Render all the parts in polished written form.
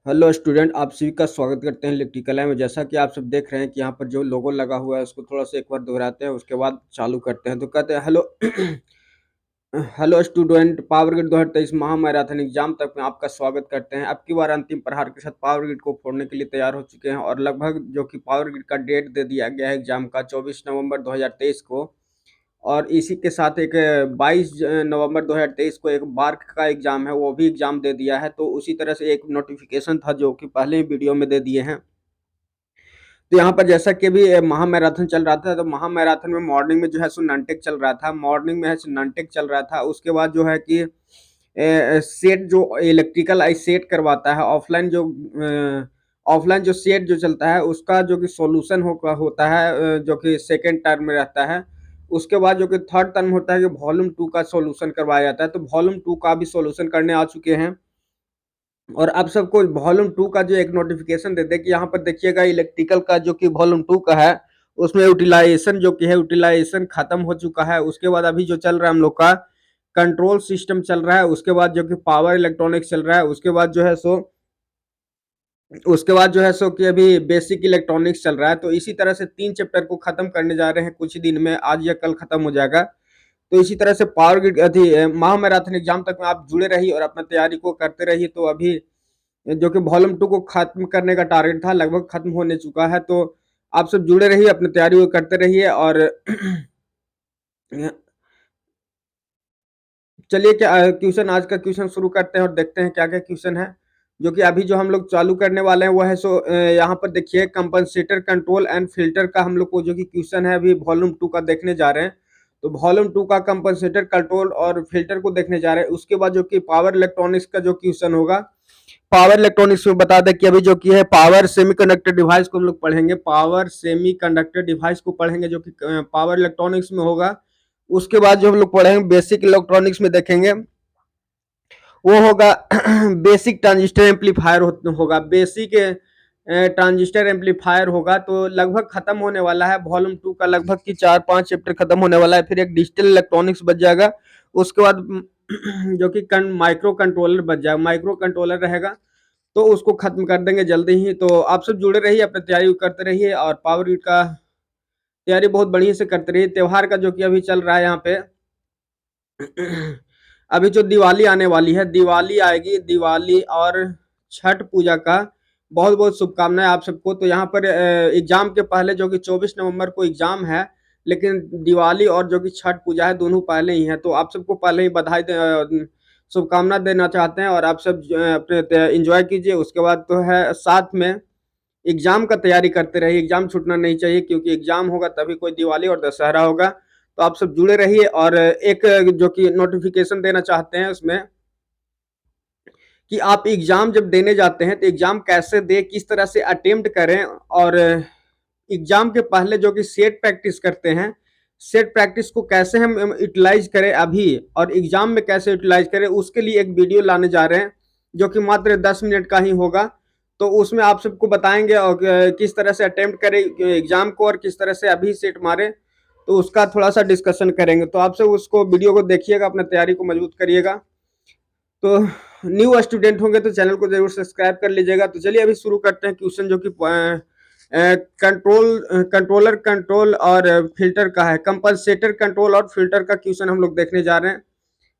Hello student, आप सभी का स्वागत करते हैं इलेक्ट्रिकल में। जैसा कि आप सब देख रहे हैं कि यहाँ पर जो लोगो लगा हुआ है उसको थोड़ा सा एक बार दोहराते हैं, उसके बाद चालू करते हैं। तो कहते हैं hello hello student, power grid 2023 महा मैराथन एग्जाम तक में आपका स्वागत करते हैं। अब की बार अंतिम प्रहार के साथ पावर ग्रिड को फोड़ने के लिए तैयार हो चुके हैं और लगभग जो कि पावर ग्रिड का डेट दे दिया गया है एग्जाम का 24 नवंबर 2023 को। और इसी के साथ एक 22 नवंबर 2023 को एक बार्क का एग्जाम है, वो भी एग्जाम दे दिया है। तो उसी तरह से एक नोटिफिकेशन था जो कि पहले ही वीडियो में दे दिए हैं। तो यहाँ पर जैसा कि अभी महा मैराथन चल रहा था, तो महा मैराथन में मॉर्निंग में जो है सो ननटेक चल रहा था, मॉर्निंग में है सो ननटेक चल रहा था। उसके बाद जो है कि सेट जो इलेक्ट्रिकल आई सेट करवाता है, ऑफलाइन जो सेट जो चलता है उसका जो कि सॉल्यूशन होता है, जो कि सेकेंड टर्म में रहता है। उसके बाद जो कि थर्ड टर्म होता है कि वॉल्यूम 2 का सॉल्यूशन करवाया जाता है। तो वॉल्यूम 2 का भी सॉल्यूशन करने आ चुके हैं और आप सबको वॉल्यूम 2 का जो एक नोटिफिकेशन दे दे कि यहाँ पर देखिएगा इलेक्ट्रिकल का जो कि वॉल्यूम 2 का है उसमें यूटिलाइजेशन जो कि है यूटिलाइजेशन खत्म हो चुका है। उसके बाद अभी जो चल रहा है हम लोग का कंट्रोल सिस्टम चल रहा है, उसके बाद जो कि पावर इलेक्ट्रॉनिक्स चल रहा है, उसके बाद जो है सो कि अभी बेसिक इलेक्ट्रॉनिक्स चल रहा है। तो इसी तरह से 3 चैप्टर को खत्म करने जा रहे हैं कुछ दिन में, आज या कल खत्म हो जाएगा। तो इसी तरह से पावर ग्रिड महा मैराथन एग्जाम तक में आप जुड़े रहिए और अपना तैयारी को करते रहिए। तो अभी जो कि वॉल्यूम 2 को खत्म करने का टारगेट था, लगभग खत्म होने चुका है। तो आप सब जुड़े रहिए, अपनी तैयारी को करते रहिए। और चलिए क्या क्वेश्चन, आज का क्वेश्चन शुरू करते हैं और देखते हैं क्या क्या क्वेश्चन है जो कि अभी जो हम लोग चालू करने वाले हैं वो है। सो यहाँ पर देखिए कंपनसेटर कंट्रोल एंड फिल्टर का हम लोग को जो कि क्वेश्चन है अभी वॉल्यूम 2 का देखने जा रहे हैं। तो वॉल्यूम 2 का कंपनसेटर कंट्रोल और फिल्टर को देखने जा रहे हैं। उसके बाद जो कि पावर इलेक्ट्रॉनिक्स का जो क्वेश्चन होगा, पावर इलेक्ट्रॉनिक्स में बता दें कि अभी जो कि है पावर सेमीकंडक्टर डिवाइस को हम लोग पढ़ेंगे, पावर सेमीकंडक्टर डिवाइस को पढ़ेंगे जो कि पावर इलेक्ट्रॉनिक्स में होगा। उसके बाद जो हम लोग पढ़ेंगे बेसिक इलेक्ट्रॉनिक्स में देखेंगे वो होगा बेसिक ट्रांजिस्टर एम्पलीफायर होगा, बेसिक ट्रांजिस्टर एम्पलीफायर होगा। तो लगभग खत्म होने वाला है वॉल्यूम 2 का, लगभग की 4-5 चैप्टर खत्म होने वाला है। फिर एक डिजिटल इलेक्ट्रॉनिक्स बच जाएगा, उसके बाद जो कि माइक्रो कंट्रोलर बच जाएगा, माइक्रो कंट्रोलर रहेगा। तो उसको खत्म कर देंगे जल्दी ही। तो आप सब जुड़े रहिए, अपनी तैयारी करते रहिए और पावर ग्रिड का तैयारी बहुत बढ़िया से करते रहिए। त्योहार का जो कि अभी चल रहा है यहाँ पे अभी जो दिवाली आने वाली है, दिवाली आएगी, दिवाली और छठ पूजा का बहुत बहुत शुभकामनाएं आप सबको। तो यहाँ पर एग्जाम के पहले जो कि 24 नवंबर को एग्जाम है, लेकिन दिवाली और जो कि छठ पूजा है दोनों पहले ही है। तो आप सबको पहले ही बधाई शुभकामना देना चाहते हैं और आप सब अपने एंजॉय कीजिए। उसके बाद तो है साथ में एग्जाम का तैयारी करते रहिए, एग्जाम छूटना नहीं चाहिए क्योंकि एग्जाम होगा तभी कोई दिवाली और दशहरा होगा। तो आप सब जुड़े रहिए और एक जो कि नोटिफिकेशन देना चाहते हैं उसमें कि आप एग्जाम जब देने जाते हैं तो एग्जाम कैसे दे, किस तरह से अटेम्प्ट करें। और एग्जाम के पहले जो कि सेट प्रैक्टिस करते हैं, सेट प्रैक्टिस को कैसे हम यूटिलाइज करें अभी और एग्जाम में कैसे यूटिलाइज करें, उसके लिए एक वीडियो लाने जा रहे हैं जो कि मात्र 10 मिनट का ही होगा। तो उसमें आप सबको बताएंगे और किस तरह से अटेम्प्ट करें एग्जाम को और किस तरह से अभी सेट मारे, तो उसका थोड़ा सा डिस्कशन करेंगे। तो आप सब उसको वीडियो को देखिएगा, अपना तैयारी को मजबूत करिएगा। तो न्यू स्टूडेंट होंगे तो चैनल को जरूर सब्सक्राइब कर लीजिएगा। तो चलिए अभी शुरू करते हैं क्वेश्चन जो कि कंट्रोलर कंट्रोल और फिल्टर का है, कंपनसेटर कंट्रोल और फिल्टर का क्वेश्चन हम लोग देखने जा रहे हैं।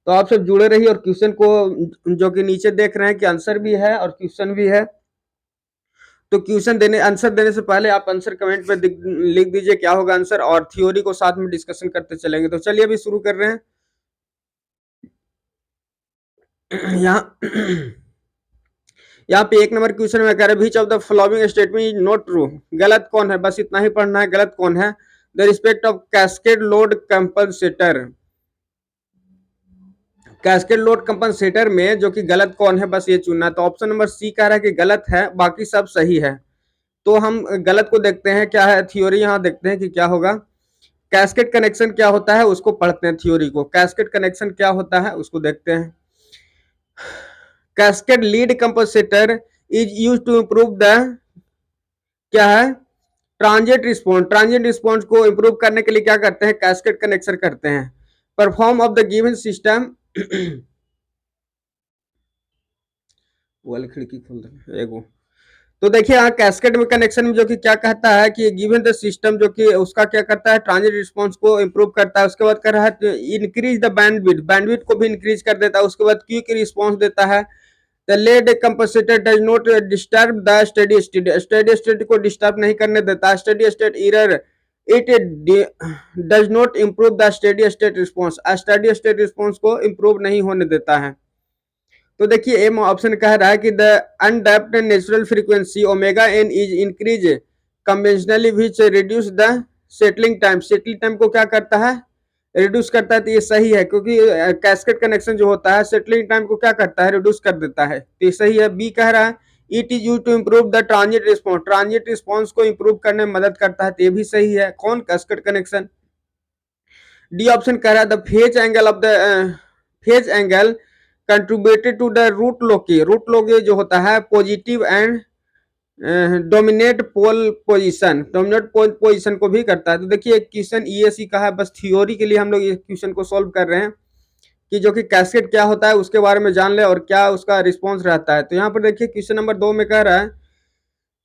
तो आप सब जुड़े रहिए और क्वेश्चन को जो कि नीचे देख रहे हैं कि आंसर भी है और क्वेश्चन भी है। तो क्वेश्चन देने आंसर देने से पहले आप आंसर कमेंट पे लिख दीजिए क्या होगा आंसर, और थ्योरी को साथ में डिस्कशन करते चलेंगे। तो चलिए अभी शुरू कर रहे हैं। यहाँ यहाँ पे 1 नंबर क्वेश्चन में कह रहे विच of the following statement is not true, गलत कौन है, बस इतना ही पढ़ना है, गलत कौन है। The respect of cascade load compensator, cascade load compensator में जो कि गलत कौन है बस ये चुनना है। तो ऑप्शन नंबर सी कह रहा है कि गलत है, बाकी सब सही है। तो हम गलत को देखते हैं क्या है, थ्योरी यहाँ देखते हैं कि क्या होगा। कैस्केड कनेक्शन क्या होता है उसको पढ़ते हैं, थ्योरी को, कैस्केड कनेक्शन क्या होता है उसको देखते हैं। Cascade lead compensator is use to improve the, क्या है, ट्रांजिट रिस्पॉन्स, ट्रांजिट रिस्पॉन्स को इंप्रूव करने के लिए क्या करते हैं, कैस्केड कनेक्शन करते हैं। Perform of the given system, वाली खिड़की खोल दे एगो। तो देखिए यहाँ कैस्केड में कनेक्शन में जो कि क्या कहता है कि गिवन द सिस्टम जो कि उसका क्या करता है, ट्रांजिट रिस्पांस को इंप्रूव करता है। उसके बाद कर रहा है इंक्रीज द बैंडविड्थ, बैंडविड्थ को भी इंक्रीज कर देता है। उसके बाद क्विक रिस्पांस देता है। The lead compensator does not disturb the steady state, steady state को डिस्टर्ब नहीं करने देता। Steady state error it does not improve the steady state response, steady state response को इम्प्रूव नहीं होने देता है। तो देखिए एम ऑप्शन कह रहा है कि the undamped natural frequency omega n is increase conventionally which reduce the settling time, settling time को क्या करता है, रिड्यूस करता है। तो ये सही है क्योंकि कैस्केड कनेक्शन जो होता है सेटलिंग टाइम को क्या करता है, रिड्यूस कर देता है। तो ये सही है। बी कह रहा है it is use to improve the transit response, transit response को इम्प्रूव करने में मदद करता है। तो ये भी सही है। कौन, कैस्केड कनेक्शन। डी ऑप्शन कह रहा है the phase angle of the phase angle contributed to the root loci, root loci जो होता है positive and dominate pole position, dominate pole position को भी करता है। तो देखिए क्वेश्चन ईएससी का है, बस थ्योरी के लिए हम लोग ये क्वेश्चन को सॉल्व कर रहे हैं कि जो कि कैस्केड क्या होता है उसके बारे में जान ले और क्या उसका रिस्पॉन्स रहता है। तो यहाँ पर देखिए क्वेश्चन नंबर 2 में कह रहा है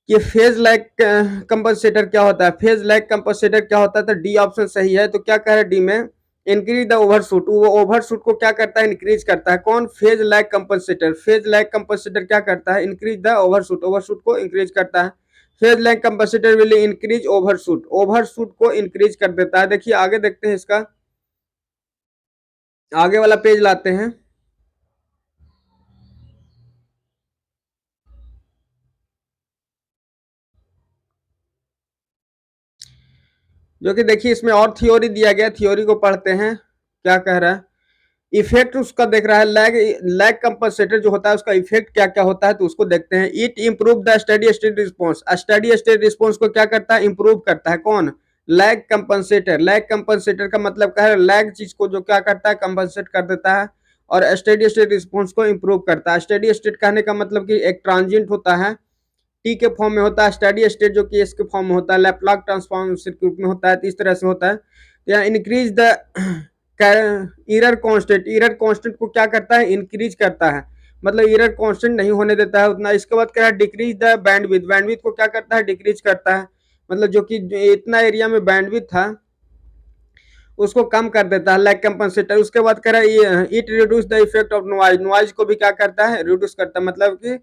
कि फेज लैग कंपनसेटर क्या होता है, फेज लैग कंपनसेटर क्या होता है। तो डी ऑप्शन सही है। तो क्या कह रहा है डी में, इंक्रीज द ओवरशूट, वो ओवरशूट को क्या करता है, इंक्रीज करता है। कौन, phase lag compensator, phase lag compensator क्या करता है, इंक्रीज द ओवरशूट, ओवरशूट को इंक्रीज करता है। Phase lag compensator will increase overshoot, overshoot को इंक्रीज कर देता है। देखिए आगे देखते हैं इसका, आगे वाला पेज लाते हैं। जो कि देखिए इसमें और थ्योरी दिया गया, थ्योरी को पढ़ते हैं क्या कह रहा है। इफेक्ट उसका देख रहा है, लैग, लैग कंपनसेटर जो होता है उसका इफेक्ट क्या क्या होता है तो उसको देखते हैं। It improve the steady state response, steady state response को क्या करता है, इंप्रूव करता है। कौन, लैग कंपनसेटर, लैग कंपनसेटर का मतलब क्या है, लैग चीज को जो क्या करता है, कंपनसेट कर देता है और स्टेडी स्टेट रिस्पॉन्स को इंप्रूव करता है। स्टेडी स्टेट कहने का मतलब कि एक ट्रांजिएंट होता है, टी के फॉर्म में होता है, स्टेडी स्टेट जो कि एस के फॉर्म में होता है, लैप्लास ट्रांसफॉर्म सर्किट में होता है। तो इस तरह से होता है। तो यहाँ increase the error constant, error constant को क्या करता है, इंक्रीज करता है, मतलब एरर कांस्टेंट नहीं होने देता है उतना। इसके बाद क्या है, डिक्रीज द बैंडविड्थ, बैंडविड्थ को क्या करता है, डिक्रीज करता है, मतलब जो कि इतना एरिया में बैंडविड्थ था उसको कम कर देता है, लैग कंपनसेटर। उसके बाद कह रहा है it reduce the effect of noise, noise को भी क्या करता है, रिड्यूस करता है, मतलब कि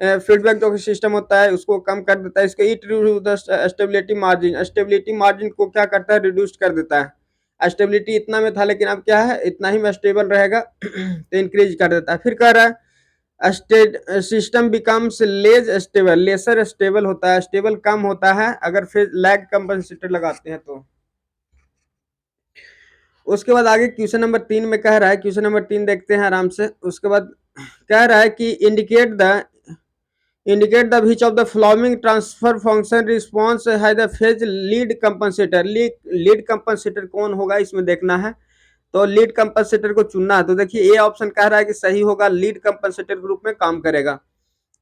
फीडबैक जो सिस्टम होता है उसको कम कर देता है। इसके it reduce the stability margin, stability margin को क्या करता है, रिड्यूस कर देता है। स्टेबिलिटी इतना में था लेकिन अब क्या है, इतना ही में स्टेबल रहेगा तो इंक्रीज कर देता है। फिर कह रहा है system becomes less stable, lesser stable होता है, स्टेबल कम होता है अगर फिर लैग कंपनसेटर लगाते हैं तो। उसके बाद आगे क्वेश्चन नंबर 3 में कह रहा है, क्वेश्चन नंबर 3 देखते हैं आराम से। उसके बाद कह रहा है कि indicate the which of the following transfer function response है the phase lead compensator, lead compensator कौन होगा इसमें देखना है। तो लीड कंपनसेटर को चुनना है। तो देखिए ए ऑप्शन कह रहा है कि सही होगा, लीड कंपनसेटर के रूप में काम करेगा।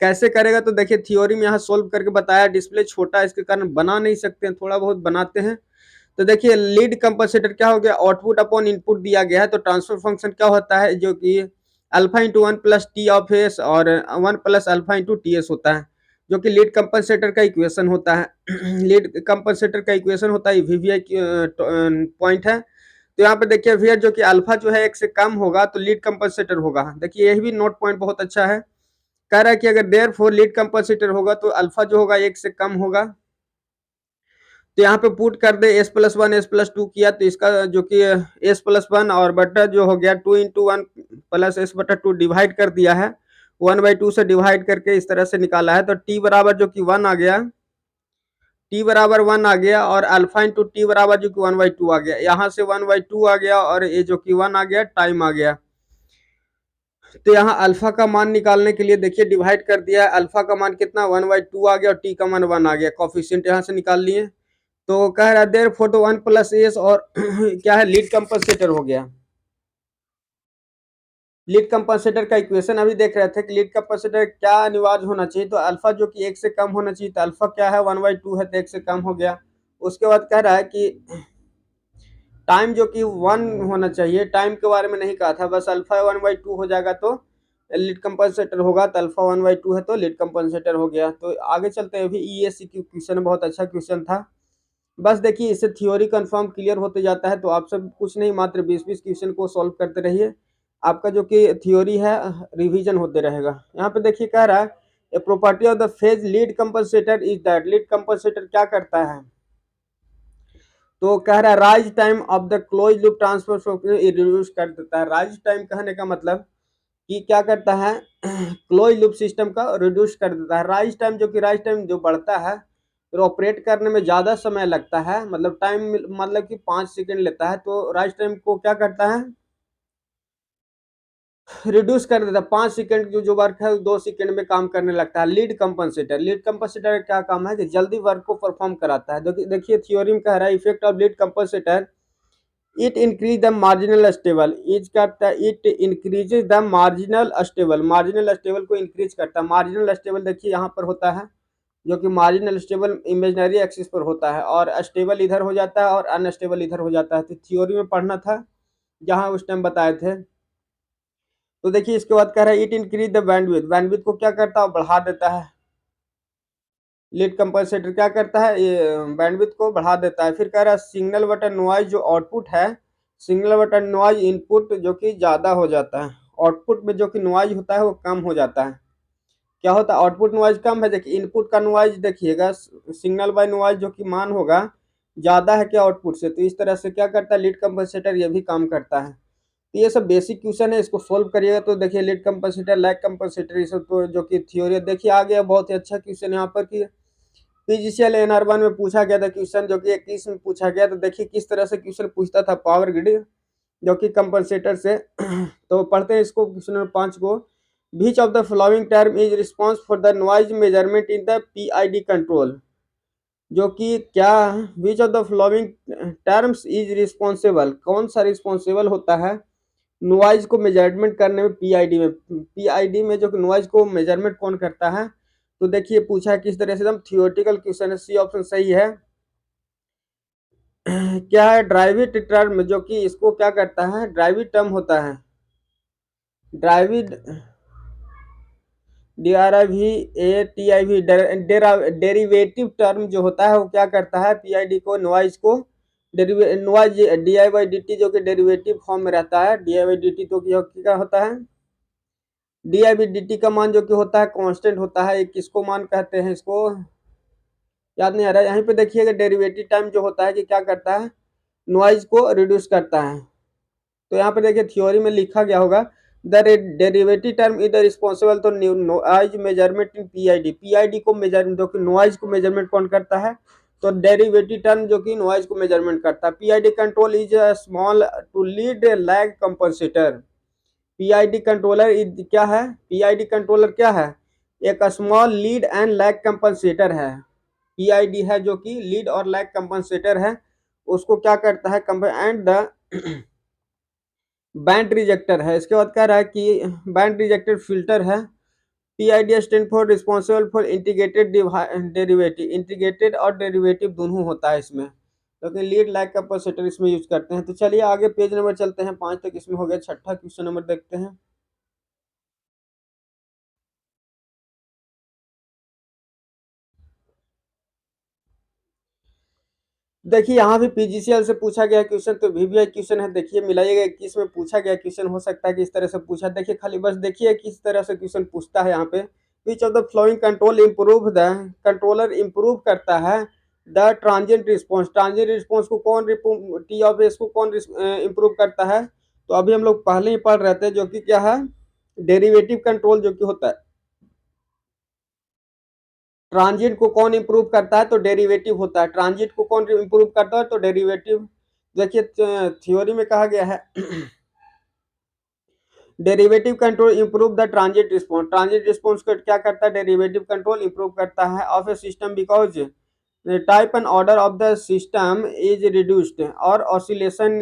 कैसे करेगा तो देखिए थ्योरी में यहाँ सोल्व करके बताया, डिस्प्ले छोटा है इसके कारण बना नहीं सकते हैं, थोड़ा बहुत बनाते हैं। तो देखिए लीड कंपनसेटर क्या हो गया, आउटपुट अपॉन इनपुट दिया गया है। तो ट्रांसफर फंक्शन क्या होता है, जो कि alpha into 1 plus T of S और 1 plus alpha into T S होता है, जो कि लीड कंपनसेटर का इक्वेशन होता है। लीड कंपनसेटर का इक्वेशन होता है, वीवीआई पॉइंट है। तो यहाँ पे देखिए वी जो कि अल्फा जो है 1 से कम होगा तो लीड कंपनसेटर होगा। देखिए यही भी नोट पॉइंट बहुत अच्छा है, कह रहा है कि अगर देयर फोर लीड कंपनसेटर होगा तो अल्फा जो होगा 1 से कम होगा। तो यहाँ पे पुट कर दे s+1 s+2 किया तो इसका जो कि s+1 और बटा जो हो गया 2 इंटू 1 प्लस s/2 डिवाइड कर दिया है, 1/2 से डिवाइड करके इस तरह से निकाला है। तो t बराबर जो कि 1 आ गया, t बराबर 1 आ गया और अल्फा इंटू टी बराबर जो कि 1/2 आ गया, यहाँ से 1/2 आ गया और ये जो कि 1 आ गया, टाइम आ गया। तो यहाँ अल्फा का मान निकालने के लिए देखिए डिवाइड कर दिया है, अल्फा का मान कितना 1/2 आ गया और टी का मान 1 आ गया, कोफिशिएंट यहाँ से निकाल लिए। तो कह रहा है देयर फोटो 1 प्लस एस और क्या है, लीड कंपनसेटर हो गया। लीड कंपनसेटर का इक्वेशन अभी देख रहे थे कि लीड कंपनसेटर क्या अनिवार्य होना चाहिए, तो अल्फा जो कि 1 से कम होना चाहिए, तो अल्फा क्या है 1/2 है तो 1 से कम हो गया। उसके बाद कह रहा है कि टाइम जो कि 1 होना चाहिए, टाइम के बारे में नहीं कहा था, बस अल्फा 1/2 हो जाएगा तो लीड कंपनसेटर होगा तो अल्फा 1/2 है तो लीड कंपनसेटर हो गया। तो आगे चलते हैं, अभी ईएससी क्वेश्चन बहुत अच्छा क्वेश्चन था। बस देखिए इससे थ्योरी कंफर्म क्लियर होते जाता है, तो आप सब कुछ नहीं मात्र 20-20 क्वेश्चन को सॉल्व करते रहिए, आपका जो कि थ्योरी है रिवीजन होते रहेगा। यहाँ पे देखिए कह रहा है a property of the phase lead compensator is that, lead compensator क्या करता है, तो कह रहा है rise time of the close loop transfer reduce कर देता है। राइज टाइम कहने का मतलब कि क्या करता है क्लोज लूप सिस्टम का रिड्यूस कर देता है। राइज टाइम जो कि राइज टाइम जो बढ़ता है फिर ऑपरेट करने में ज़्यादा समय लगता है, मतलब टाइम मतलब कि 5 सेकंड लेता है, तो राइज टाइम को क्या करता है रिड्यूस कर देता है। 5 सेकंड जो वर्क है 2 सेकंड में काम करने लगता है। लीड कंपनसेटर का क्या काम है कि जल्दी वर्क को परफॉर्म कराता है। देखिए थ्योरी में कह रहा है effect of lead compensator it increase the marginal stable, is करता है it increases the marginal stable को इंक्रीज करता है। मार्जिनल स्टेबल देखिए यहाँ पर होता है, जो कि मार्जिनल स्टेबल इमेजनरी एक्सिस पर होता है और स्टेबल इधर हो जाता है और अनस्टेबल इधर हो जाता है। तो थ्योरी में पढ़ना था जहाँ उस टाइम बताए थे। तो देखिए इसके बाद कह रहा है it increase the bandwidth, bandwidth को क्या करता है बढ़ा देता है। लीड कंपनसेटर क्या करता है ये बैंडविड्थ को बढ़ा देता है। फिर कह रहा है सिग्नल बटन नॉइज जो आउटपुट है, सिग्नल बटन नॉइज इनपुट जो कि ज़्यादा हो जाता है, आउटपुट में जो कि नॉइज होता है वो कम हो जाता है। क्या होता है आउटपुट नॉइज कम है, देखिए इनपुट का नॉइज देखिएगा सिग्नल बाय नॉइज जो कि मान होगा ज़्यादा है क्या आउटपुट से, तो इस तरह से क्या करता है लीड कंपनसेटर ये भी काम करता है। तो ये सब बेसिक क्वेश्चन है, इसको सोल्व करिएगा तो देखिए लीड कंपनसेटर लैग कंपनसेटर ये सब तो जो कि थ्योरी देखिए आ गया। बहुत ही अच्छा क्वेश्चन यहाँ पर कि पीजीसीएल एनआर 1 में पूछा गया था क्वेश्चन, जो कि 21 में पूछा गया। तो देखिए किस तरह से क्वेश्चन पूछता था पावर ग्रिड जो कि कंपनसेटर से। तो पढ़ते हैं इसको क्वेश्चन नंबर 5 को। Which of the following term is responsible for the noise measurement in the PID control, जो कि क्या which of the flowing terms is responsible, कौन सा रिस्पॉन्सिबल होता है नॉइज को मेजरमेंट करने में पीआईडी में। पीआईडी में जो कि नॉइज को मेजरमेंट कौन करता है, तो देखिए पूछा है किस तरह से, एकदम थियोरेटिकल क्वेश्चन है, सी ऑप्शन सही है। क्या है ड्राइविड टर्म जो कि इसको क्या करता है ड्राइविड टर्म होता है, ड्राइविड DRIV डेरिवेटिव टर्म जो होता है वो क्या करता है पीआईडी को नॉइज को नॉइज DI/dt जो कि डेरिवेटिव फॉर्म में रहता है। DI/dt तो क्या होता है DI/dt का मान जो कि होता है कांस्टेंट होता है, किसको मान कहते हैं इसको याद नहीं आ रहा है। यहाँ पे देखिएगा डेरिवेटिव टाइम जो होता है कि क्या करता है नॉइज को रिड्यूस करता है। तो यहाँ पे देखिए थ्योरी में लिखा गया होगा the derivative term is the responsible to noise measurement in PID, PID को मेजर जो कि नॉइज को मेजरमेंट कौन करता है, तो डेरिवेटिव टर्म जो कि नॉइज को मेजरमेंट करता है। PID control is small to lead lag compensator, PID controller क्या है, पीआईडी कंट्रोलर क्या है एक small lead and lag compensator है। पीआईडी है जो कि लीड और लैग कंपनसेटर है, उसको क्या करता है एंड द बैंड रिजेक्टर है। इसके बाद कह रहा है कि बैंड रिजेक्टर फिल्टर है। PID stand for responsible for integrated derivative, integrated और डेरिवेटिव दोनों होता है इसमें, क्योंकि लीड लैग कैपेसिटर इसमें यूज करते हैं। तो चलिए आगे पेज नंबर चलते हैं, 5 तक इसमें हो गया, छठा क्वेश्चन नंबर देखते हैं। देखिए यहाँ भी पीजीसीएल से पूछा गया क्वेश्चन, तो वीवीआई क्वेश्चन है। देखिए मिलाइएगा 21 में पूछा गया क्वेश्चन, हो सकता है कि इस तरह से पूछा। देखिए खाली बस देखिए किस तरह से क्वेश्चन पूछता है यहाँ पे। विच of the flowing control improve the controller improve करता है the transient response, transient response को कौन टी ऑफ एस को कौन इम्प्रूव करता है, तो अभी हम लोग पहले ही पढ़ रहे थे जो कि क्या है डेरिवेटिव कंट्रोल जो कि होता है। ट्रांजिट को कौन इंप्रूव करता है, तो डेरिवेटिव होता है। ट्रांजिट को कौन इंप्रूव करता है, तो डेरिवेटिव। देखिए थ्योरी में कहा गया है derivative control improve the transit response, transit response को क्या करता है डेरिवेटिव कंट्रोल इंप्रूव करता है of A system because type and order of the system is reduced और ऑसिलेशन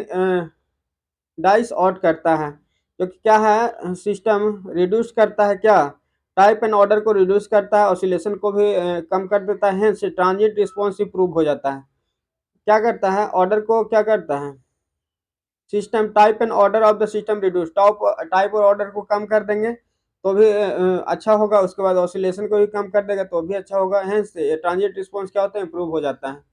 डाइस आउट करता है, क्योंकि क्या है सिस्टम रिड्यूस करता है, क्या टाइप एंड ऑर्डर को रिड्यूस करता है, ऑसिलेशन को भी कम कर देता है, ट्रांजिट रिस्पॉन्स इंप्रूव हो जाता है। क्या करता है ऑर्डर को क्या करता है system type and order of the system reduce, top type और ऑर्डर को कम कर देंगे तो भी अच्छा होगा। उसके बाद ऑसिलेशन को भी कम कर देगा तो भी अच्छा होगा। हेंस ट्रांजिट रिस्पॉन्स क्या होता है, इंप्रूव हो जाता है।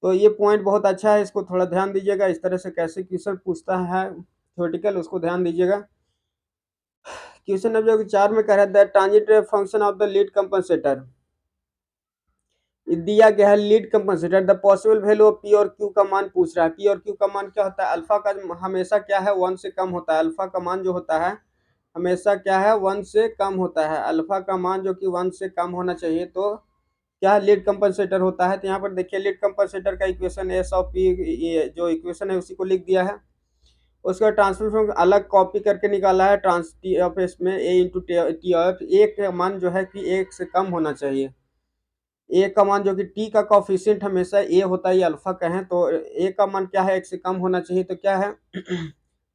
तो ये पॉइंट बहुत अच्छा है, इसको थोड़ा ध्यान दीजिएगा। इस तरह से कैसे क्वेश्चन पूछता है थ्योरेटिकल, उसको ध्यान दीजिएगा। क्वेश्चन नंबर जो 4 में कह रहा है transit function of the lead compensator दिया गया है। Lead compensator the possible value of P और क्यू का मान पूछ रहा है। पी और क्यू का मान क्या होता है, अल्फा का हमेशा क्या है, 1 से कम होता है। अल्फा का मान जो होता है हमेशा क्या है, 1 से कम होता है। अल्फा का मान जो कि 1 से कम होना चाहिए, तो क्या लीड कंपनसेटर होता है। तो यहाँ पर देखिए लीड कंपनसेटर का इक्वेशन एस ऑफ पी, ये जो इक्वेशन है उसी को लिख दिया है। उसका ट्रांसफर फंक्शन अलग कॉपी करके निकाला है। ट्रांस टी ऑफ इसमें ए इंटू टी ऑफ ए का मान जो है कि 1 से कम होना चाहिए। ए का मान जो कि टी का कॉफिशिएंट हमेशा ए होता है, ये अल्फा का है, तो ए का मान क्या है, 1 से कम होना चाहिए। तो क्या है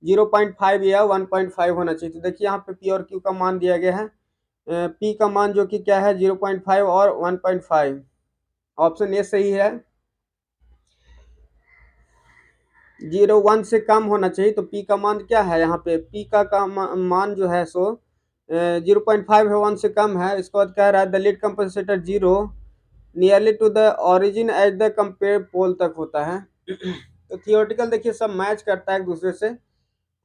0.5 या 1.5 होना चाहिए। तो देखिए यहाँ पे पी और क्यू का मान दिया गया है। पी का मान जो कि क्या है 0.5 और 1.5, ऑप्शन ए सही है। 0.1 से कम होना चाहिए, तो पी का मान क्या है, यहाँ पे पी का मान जो है सो 0.5 है, 1 से कम है। इसके बाद कह रहा है the lead compensator 0 nearly to the origin as the compare pole तक होता है। तो थियोरटिकल देखिए सब मैच करता है एक दूसरे से,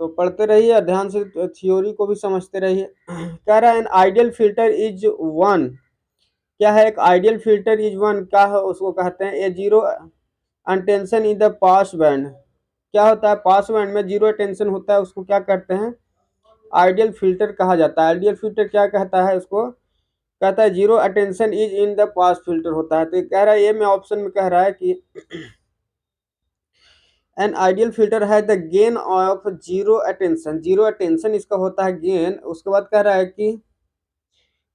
तो पढ़ते रहिए और ध्यान से थ्योरी को भी समझते रहिए। कह रहा है an ideal filter is one, क्या है, एक आइडियल फिल्टर इज वन क्या है, उसको कहते हैं a zero attenuation in the pass band. क्या होता है, पास बैंड में जीरो टेंशन होता है, उसको क्या करते हैं, आइडियल फिल्टर कहा जाता है। आइडियल फिल्टर क्या कहता है, उसको कहता है zero attention is in the pass filter होता है। तो कह रहा है ये में ऑप्शन में कह रहा है कि एन आइडियल फिल्टर है the gain of zero attention, zero attention इसका होता है गेन। उसके बाद कह रहा है कि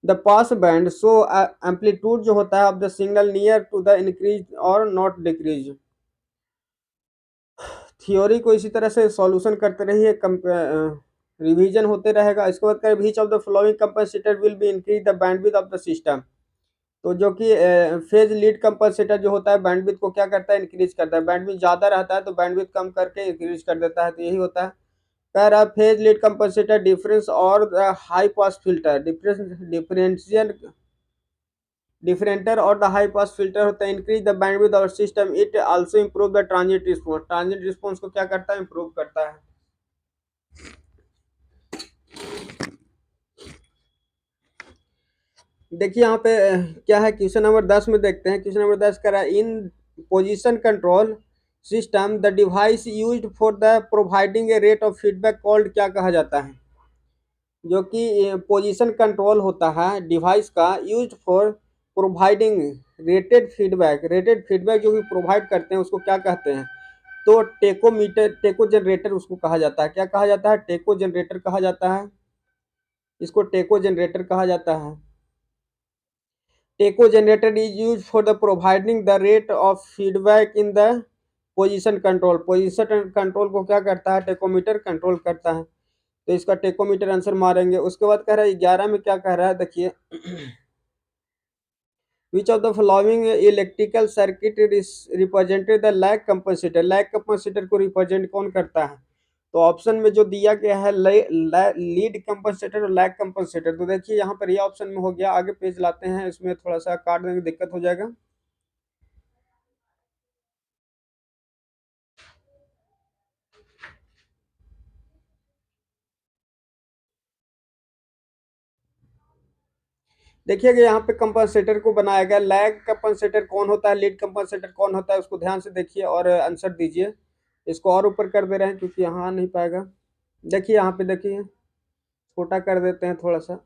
the pass band so amplitude जो होता है of the signal near to the increase और नॉट डिक्रीज। थ्योरी को इसी तरह से सॉल्यूशन करते रहिए, रिवीजन होते रहेगा। इसके बाद करें which of the following capacitor will be increase the bandwidth of the system. तो जो कि फेज लीड कंपनसेटर जो होता है बैंडविड्थ को क्या करता है, इंक्रीज करता है। बैंडविड्थ ज्यादा रहता है तो बैंडविड्थ कम करके इंक्रीज कर देता है, तो यही होता है। कह रहा है फेज लीड कंपनसेटर डिफरेंस और high pass filter differential differentiator और द हाई पास फिल्टर होता है increase the bandwidth of system. It also improve the transit response, transit response को क्या करता है, इंप्रूव करता है। देखिए यहाँ पे क्या है, क्वेश्चन नंबर 10 में देखते हैं। क्वेश्चन नंबर 10 कह रहा है इन position control system the device used for the providing a rate of feedback called क्या कहा जाता है। जो कि पोजीशन कंट्रोल होता है डिवाइस का, used for providing rated feedback, rated feedback जो भी प्रोवाइड करते हैं उसको क्या कहते हैं। तो टेकोमीटर, टेको जनरेटर उसको कहा जाता है। क्या कहा जाता है, टेको जनरेटर कहा जाता है, इसको टेको जनरेटर कहा जाता है। टेको generator is use for the providing the rate of feedback in the position control. Position control को क्या करता है, टेकोमीटर कंट्रोल करता है। तो इसका टेकोमीटर आंसर मारेंगे। उसके बाद कह रहा है 11 में क्या कह रहा है, देखिए विच of the following electrical circuit represented the lag compensator, lag compensator को रिप्रेजेंट कौन करता है। तो ऑप्शन में जो दिया गया है लीड कंपनसेटर और लैग कंपनसेटर, तो देखिए यहाँ पर ये ऑप्शन में हो गया। आगे पेज लाते हैं, इसमें थोड़ा सा काट देंगे, दिक्कत हो जाएगा। देखिएगा यहाँ पे कंपनसेटर को बनाया गया। लैग कंपनसेटर कौन होता है, लीड कंपनसेटर कौन होता है, उसको ध्यान से देखिए और आंसर दीजिए। इसको और ऊपर कर दे रहे हैं क्योंकि यहाँ नहीं पाएगा। देखिए यहाँ पे देखिए, छोटा कर देते हैं थोड़ा सा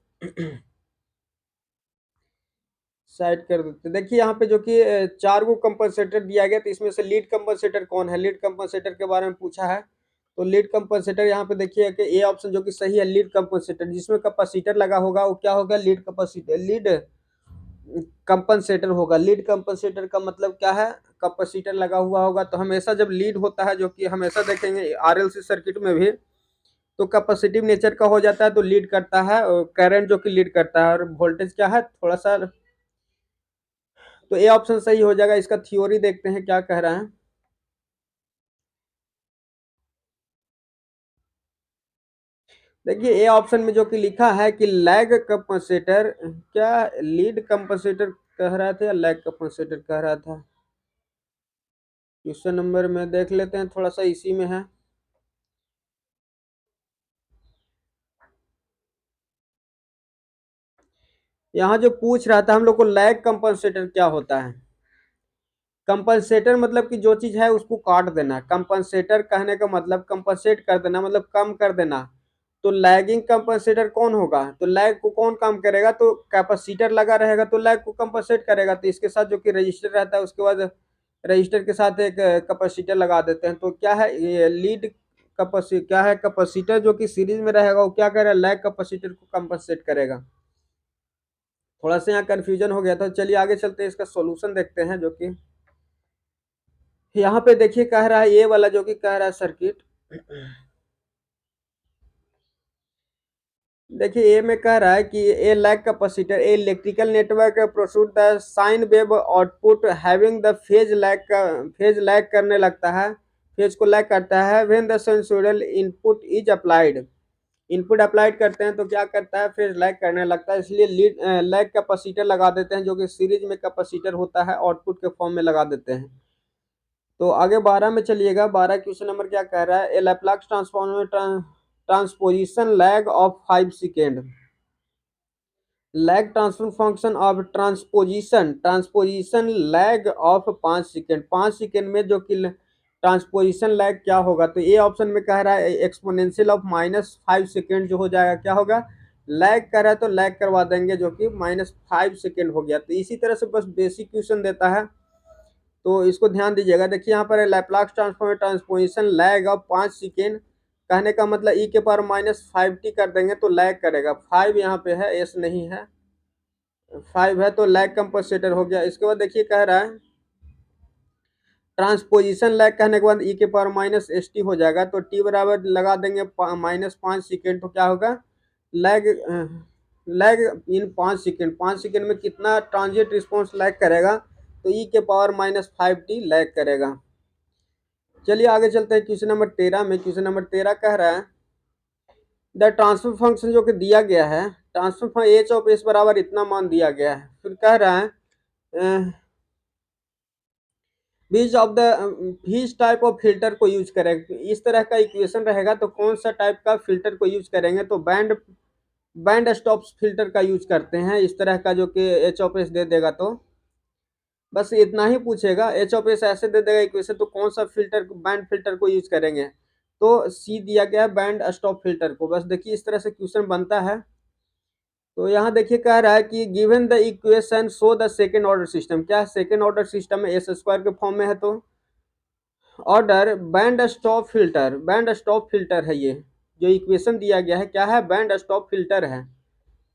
साइड कर देते हैं। देखिए यहाँ पे जो कि 4 गो कंपनसेटर दिया गया, तो इसमें से लीड कंपनसेटर कौन है, लीड कंपनसेटर के बारे में पूछा है। तो लीड कंपनसेटर यहाँ पे देखिए कि ए ऑप्शन जो कि सही है, लीड कंपनसेटर जिसमें कैपेसिटर लगा होगा वो क्या होगा, लीड कैपेसिटर, लीड कंपनसेटर होगा। लीड कंपनसेटर का मतलब क्या है, कैपेसिटर लगा हुआ होगा। तो हमेशा जब लीड होता है, जो कि हमेशा देखेंगे आरएलसी सर्किट में भी, तो कैपेसिटिव नेचर का हो जाता है तो लीड करता है, और करंट जो कि लीड करता है, और वोल्टेज क्या है थोड़ा सा। तो ए ऑप्शन सही हो जाएगा। इसका थ्योरी देखते हैं क्या कह रहा है। देखिए ए ऑप्शन में जो कि लिखा है कि लैग कैपेसिटर, क्या लीड कैपेसिटर कह रहा था या लैग कैपेसिटर कह रहा था? क्वेश्चन नंबर में देख लेते हैं, थोड़ा सा इसी में है। यहाँ जो पूछ रहा था हम लोग को लैग कंपनसेटर क्या होता है। कंपनसेटर मतलब कि जो चीज है उसको काट देना। कंपनसेटर कहने का मतलब कंपनसेट कर देना, मतलब कम कर देना। तो लैगिंग कंपनसेटर कौन होगा? तो लैग को कौन कम करेगा? तो कैपेसिटर लगा रहेगा तो लैग को कंपनसेट करेगा। तो इसके साथ जो कि रजिस्टर रहता है उसके बाद रजिस्टर के साथ एक कैपेसिटर लगा देते हैं। तो क्या है ये लीड कैपेसिटर, क्या है कैपेसिटर जो कि सीरीज में रहेगा वो क्या करेगा? लैग कैपेसिटर को कंपनसेट करेगा। थोड़ा सा यहाँ कंफ्यूजन हो गया था। चलिए आगे चलते हैं, इसका सॉल्यूशन देखते हैं। जो कि यहाँ पे देखिए कह रहा है ये वाला जो कि कह रहा है सर्किट, देखिए ए में कह रहा है कि a lag capacitor a electrical network produce the sine wave output having the phase lag का, फेज लैग करने लगता है, फेज को लैग करता है when the sinusoidal input is applied. Input applied करते हैं तो क्या करता है? फेज लैग करने लगता है, इसलिए लीड लैग कैपेसिटर लगा देते हैं जो कि सीरीज में कैपेसिटर होता है, आउटपुट के फॉर्म में लगा देते हैं। तो आगे 12 में चलिएगा। 12 क्वेश्चन नंबर क्या कह रहा है? A Laplace transform transposition lag of 5 second. Lag transfer function of transposition, transposition lag of 5 second. 5 second में जो कि ट्रांसपोजिशन लैग क्या होगा? तो ये ऑप्शन में कह रहा है एक्सपोनेंशियल ऑफ -5 सेकेंड जो हो जाएगा, क्या होगा? लैग कर रहा है तो लैग करवा देंगे जो कि -5 सेकेंड हो गया। तो इसी तरह से बस बेसिक क्वेश्चन देता है, तो इसको ध्यान दीजिएगा। देखिए यहाँ पर Laplace transform transposition lag of 5 second, कहने का मतलब ई के पावर -5t कर देंगे तो लैग करेगा। 5 यहाँ पे है, एस नहीं है, 5 है तो लैग कंपनसेटर हो गया। इसके बाद देखिए कह रहा है ट्रांसपोजिशन लैग कहने के बाद ई के पावर -st हो जाएगा। तो टी बराबर लगा देंगे -5 सेकेंड, तो क्या होगा? लैग लैग इन 5 सेकेंड, 5 सेकेंड में कितना ट्रांजिट रिस्पॉन्स लैग करेगा? तो ई के पावर -5t लैग करेगा। चलिए आगे चलते हैं क्वेश्चन नंबर 13 में। क्वेश्चन नंबर 13 कह रहा है द ट्रांसफर फंक्शन जो कि दिया गया है, transfer function H of S बराबर इतना मान दिया गया है। फिर कह रहा है which of the which type of filter को यूज करें। इस तरह का इक्वेशन रहेगा तो कौन सा टाइप का फिल्टर को यूज करेंगे? तो बैंड बैंड स्टॉप फिल्टर का यूज करते हैं इस तरह का, जो कि एच ऑफ एस दे देगा। तो बस इतना ही पूछेगा, एच ऑफ एस ऐसे दे देगा इक्वेशन, तो कौन सा फिल्टर बैंड फिल्टर को यूज करेंगे? तो सी दिया गया है बैंड स्टॉप फिल्टर को। बस देखिए इस तरह से क्वेश्चन बनता है। तो यहाँ देखिए कह रहा है कि given the equation show the second order system, क्या सेकेंड ऑर्डर सिस्टम में एस स्क्वायर के फॉर्म में है। तो order band stop filter, band stop filter है ये जो इक्वेशन दिया गया है, क्या है? बैंड स्टॉप फिल्टर है।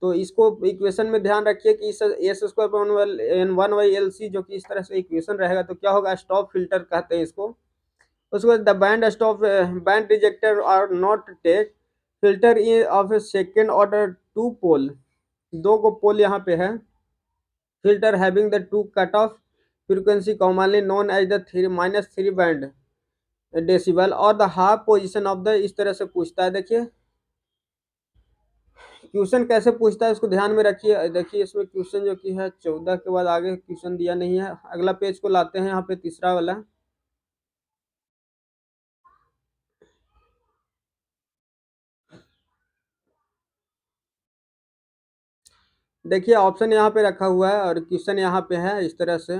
तो इसको इक्वेशन में ध्यान रखिए कि इस S square one by L C जो कि इस तरह से इक्वेशन रहेगा तो क्या होगा? स्टॉप फिल्टर कहते हैं इसको। उसके बाद the band stop band rejector are not take filter in of second order two pole, दो को पोल यहाँ पे है। Filter having the two cut off frequency commonly known as the -3 band decibel और the half position of the, इस तरह से पूछता है। देखिए क्वेश्चन कैसे पूछता है इसको ध्यान में रखिए। देखिए इसमें क्वेश्चन जो कि है 14 के बाद आगे क्वेश्चन दिया नहीं है। अगला पेज को लाते हैं, यहाँ पे तीसरा वाला। देखिए ऑप्शन यहाँ पे रखा हुआ है और क्वेश्चन यहाँ पे है इस तरह से।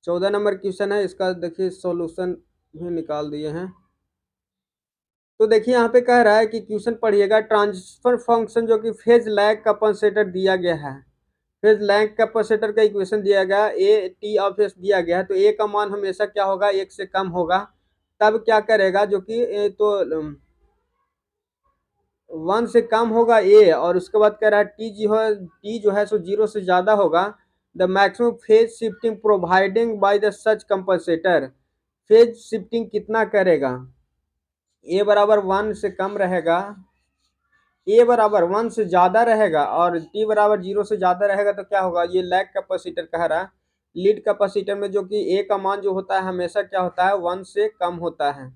14 नंबर क्वेश्चन है, इसका देखिए सॉल्यूशन भी निकाल दिए हैं। तो देखिए यहाँ पे कह रहा है कि क्वेश्चन पढ़िएगा, ट्रांसफर फंक्शन जो कि फेज लैग कैपेसिटर दिया गया है, फेज लैग कैपेसिटर का इक्वेशन दिया गया, ए टी ऑफ एस दिया गया है। तो ए का मान हमेशा क्या होगा? 1 से कम होगा। तब क्या करेगा? जो कि तो 1 से कम होगा ए, और उसके बाद कह रहा है टी जो है सो 0 से ज्यादा होगा। The maximum phase shifting providing by the such compensator, phase shifting कितना करेगा? ए बराबर 1 से कम रहेगा, ए बराबर 1 से ज्यादा रहेगा और टी बराबर 0 से ज्यादा रहेगा। तो क्या होगा? ये लैग कैपेसिटर कह रहा है। लीड कैपेसिटर में जो कि ए का मान जो होता है हमेशा क्या होता है? 1 से कम होता है।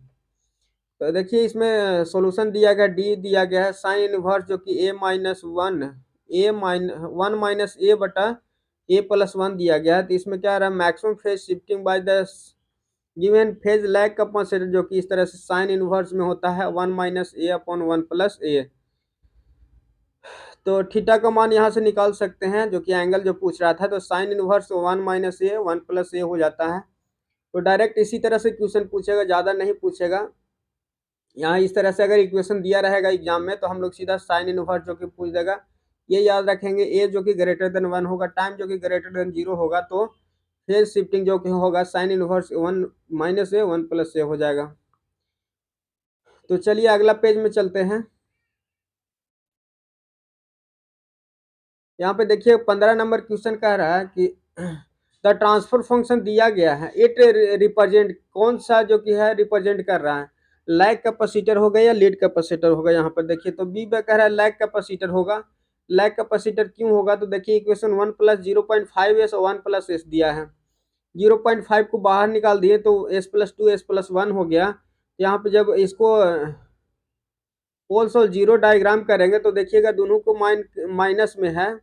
तो देखिए इसमें सॉल्यूशन दिया गया, डी दिया गया है साइन इनवर्स जो कि ए माइनस वन, ए माइन वन माइनस ए बटा ए प्लस वन दिया गया है। तो इसमें क्या आ रहा है, maximum phase shifting by the given phase lag compensator, जो कि इस तरह से साइन इनवर्स में होता है वन माइनस ए अपॉन वन प्लस ए। तो थीटा का मान यहाँ से निकाल सकते हैं, जो कि एंगल जो पूछ रहा था। तो साइन इनवर्स वन माइनस ए वन प्लस ए हो जाता है। तो डायरेक्ट इसी तरह से क्वेश्चन पूछेगा, ज़्यादा नहीं पूछेगा। यहाँ इस तरह से अगर इक्वेशन दिया रहेगा एग्जाम में, तो हम लोग सीधा साइन इनवर्स जो कि पूछ देगा। ये याद रखेंगे, ए जो कि ग्रेटर देन वन होगा, टाइम जो कि ग्रेटर देन जीरो होगा, तो फेज शिफ्टिंग जो कि होगा साइन इनवर्स वन माइनस ए वन प्लस ए हो जाएगा। तो चलिए अगला पेज में चलते हैं। यहाँ पे देखिए 15 नंबर क्वेश्चन कह रहा है कि द ट्रांसफर फंक्शन दिया गया है, इट रिप्रेजेंट, कौन सा जो कि है रिप्रेजेंट कर रहा है, लैग कैपेसिटर होगा या लीड कैपेसिटर होगा। यहाँ पर देखिए तो बी पे कह रहा है लैग कैपेसिटर होगा। लैग कैपेसिटर क्यों होगा, तो देखिए इक्वेशन 1 प्लस 0.5 और 1 प्लस एस दिया है। 0.5 को बाहर निकाल दिए तो S plus two S plus one हो गया। यहाँ पे जब इसको पोल्स और जीरो डायग्राम करेंगे तो देखिएगा दोनों को माइनस में है।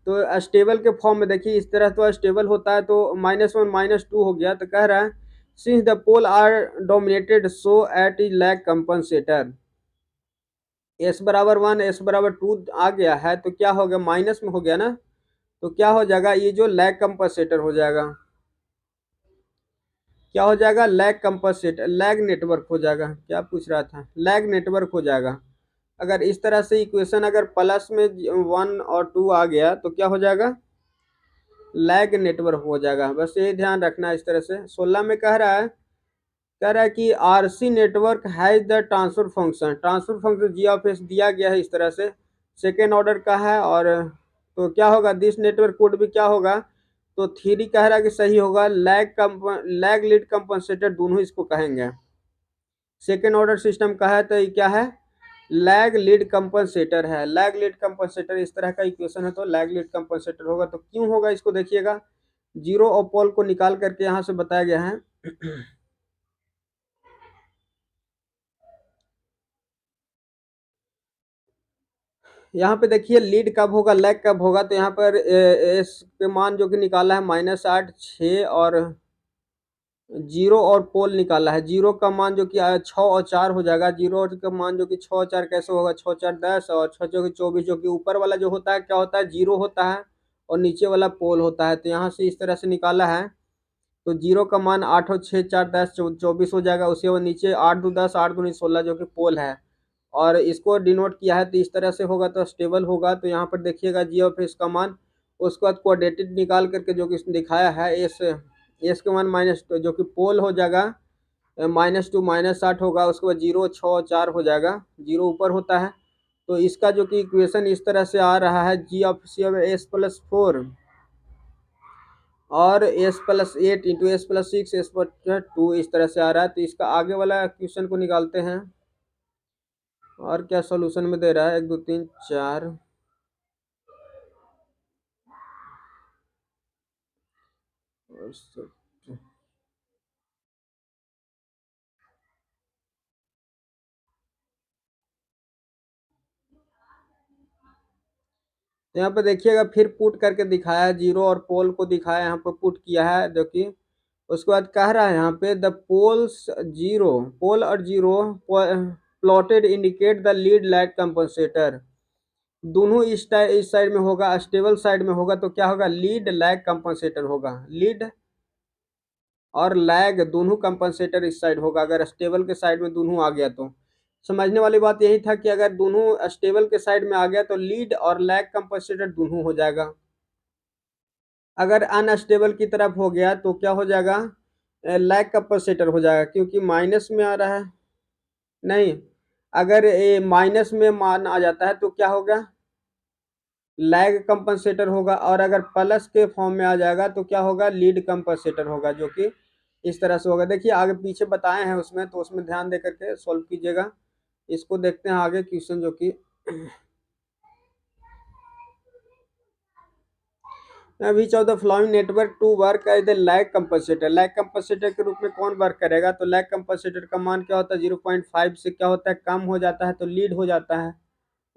तो स्टेबल के फॉर्म में देखिए इस तरह तो स्टेबल होता है, तो माइनस वन माइनस टू हो गया। तो कह रहा है since the pole are dominated so at is lag compensator, S बराबर वन एस बराबर टू आ गया है, तो क्या हो गया, माइनस में हो गया ना। तो क्या हो जाएगा, ये जो लैग कंपनसेटर हो जाएगा, क्या हो जाएगा, लैग कंपनसेटर, लैग नेटवर्क हो जाएगा। क्या पूछ रहा था, लैग नेटवर्क हो जाएगा। अगर इस तरह से इक्वेशन अगर प्लस में वन और टू आ गया तो क्या हो जाएगा, लैग नेटवर्क हो जाएगा। बस ये ध्यान रखना है। इस तरह से 16 में कह रहा है कि RC network has the transfer function, transfer function G of S दिया गया है इस तरह से, सेकेंड ऑर्डर का है। और तो क्या होगा, दिस नेटवर्क कोड भी क्या होगा, तो थ्योरी कह रहा है कि सही होगा, लैग लीड कंपनसेटर दोनों इसको कहेंगे। सेकेंड ऑर्डर सिस्टम का है तो ये क्या है, लैग लीड कंपनसेटर है। लैग लीड कंपनसेटर इस तरह का इक्वेशन है तो लैग लीड कंपनसेटर होगा। तो क्यों होगा इसको देखिएगा, जीरो और पोल को निकाल करके यहाँ से बताया गया है। यहाँ पे देखिए लीड कब होगा, लैग कब होगा। तो यहाँ पर एस के मान जो कि निकाला है -8 6 और जीरो और पोल निकाला है। जीरो का मान जो कि 6 और 4 हो जाएगा। जीरो का मान जो कि 6 और 4 कैसे होगा, 6 4 10 और 6 चौके 24, जो कि ऊपर वाला जो होता है क्या होता है, जीरो होता है और नीचे वाला पोल होता है। तो यहाँ से इस तरह से निकाला है। तो जीरो का मान 8 और 6 4 10 24 हो जाएगा। उसके बाद नीचे 8 2 10 8 2 16 जो कि पोल है, और इसको डिनोट किया है। तो इस तरह से होगा तो स्टेबल होगा। तो यहाँ पर देखिएगा जी ऑफ एस का मान, उसके बाद कोऑर्डिनेटेड निकाल करके जो कि इसने दिखाया है, एस के मान माइनस टू जो कि पोल हो जाएगा, -2 -8 होगा। उसके बाद जीरो 6 और 4 हो जाएगा, जीरो ऊपर होता है। तो इसका जो कि इक्वेशन इस तरह से आ रहा है, G of C of S plus 4 और S plus 8 into S plus 6 S plus 2 इस तरह से आ रहा है। तो इसका आगे वाला क्वेश्चन को निकालते हैं और क्या सॉल्यूशन में दे रहा है, 1 2 3 4 तो यहाँ पे देखिएगा फिर पुट करके दिखाया है, जीरो और पोल को दिखाया यहाँ पे पुट किया है, जो कि उसके बाद कह रहा है यहाँ पे द पोल्स जीरो, पोल और zero plotted indicate the lead lag compensator. दोनों इस साइड में होगा, स्टेबल साइड में होगा तो क्या होगा, लीड लैग कंपनसेटर होगा। लीड और लैग दोनों कंपनसेटर इस साइड होगा। अगर स्टेबल के साइड में दोनों आ गया तो समझने वाली बात यही था कि अगर दोनों स्टेबल के साइड में आ गया तो लीड और लैग कंपनसेटर दोनों हो जाएगा। अगर अनस्टेबल की तरफ हो गया तो क्या हो जाएगा, लैग कैपेसिटर हो जाएगा, क्योंकि माइनस में आ रहा है। नहीं, अगर ये माइनस में मान आ जाता है तो क्या होगा, लैग कंपनसेटर होगा। और अगर प्लस के फॉर्म में आ जाएगा तो क्या होगा, लीड कंपनसेटर होगा, जो कि इस तरह से होगा। देखिए आगे पीछे बताए हैं उसमें, तो उसमें ध्यान दे करके सॉल्व कीजिएगा। इसको देखते हैं आगे क्वेश्चन, जो कि अभी 14 flowing network to work as the lag compensator. Lag compensator के रूप में कौन वर्क करेगा? तो लैग कंपनसेटर का मान क्या होता है? 0.5 से क्या होता है? कम हो जाता है तो लीड हो जाता है।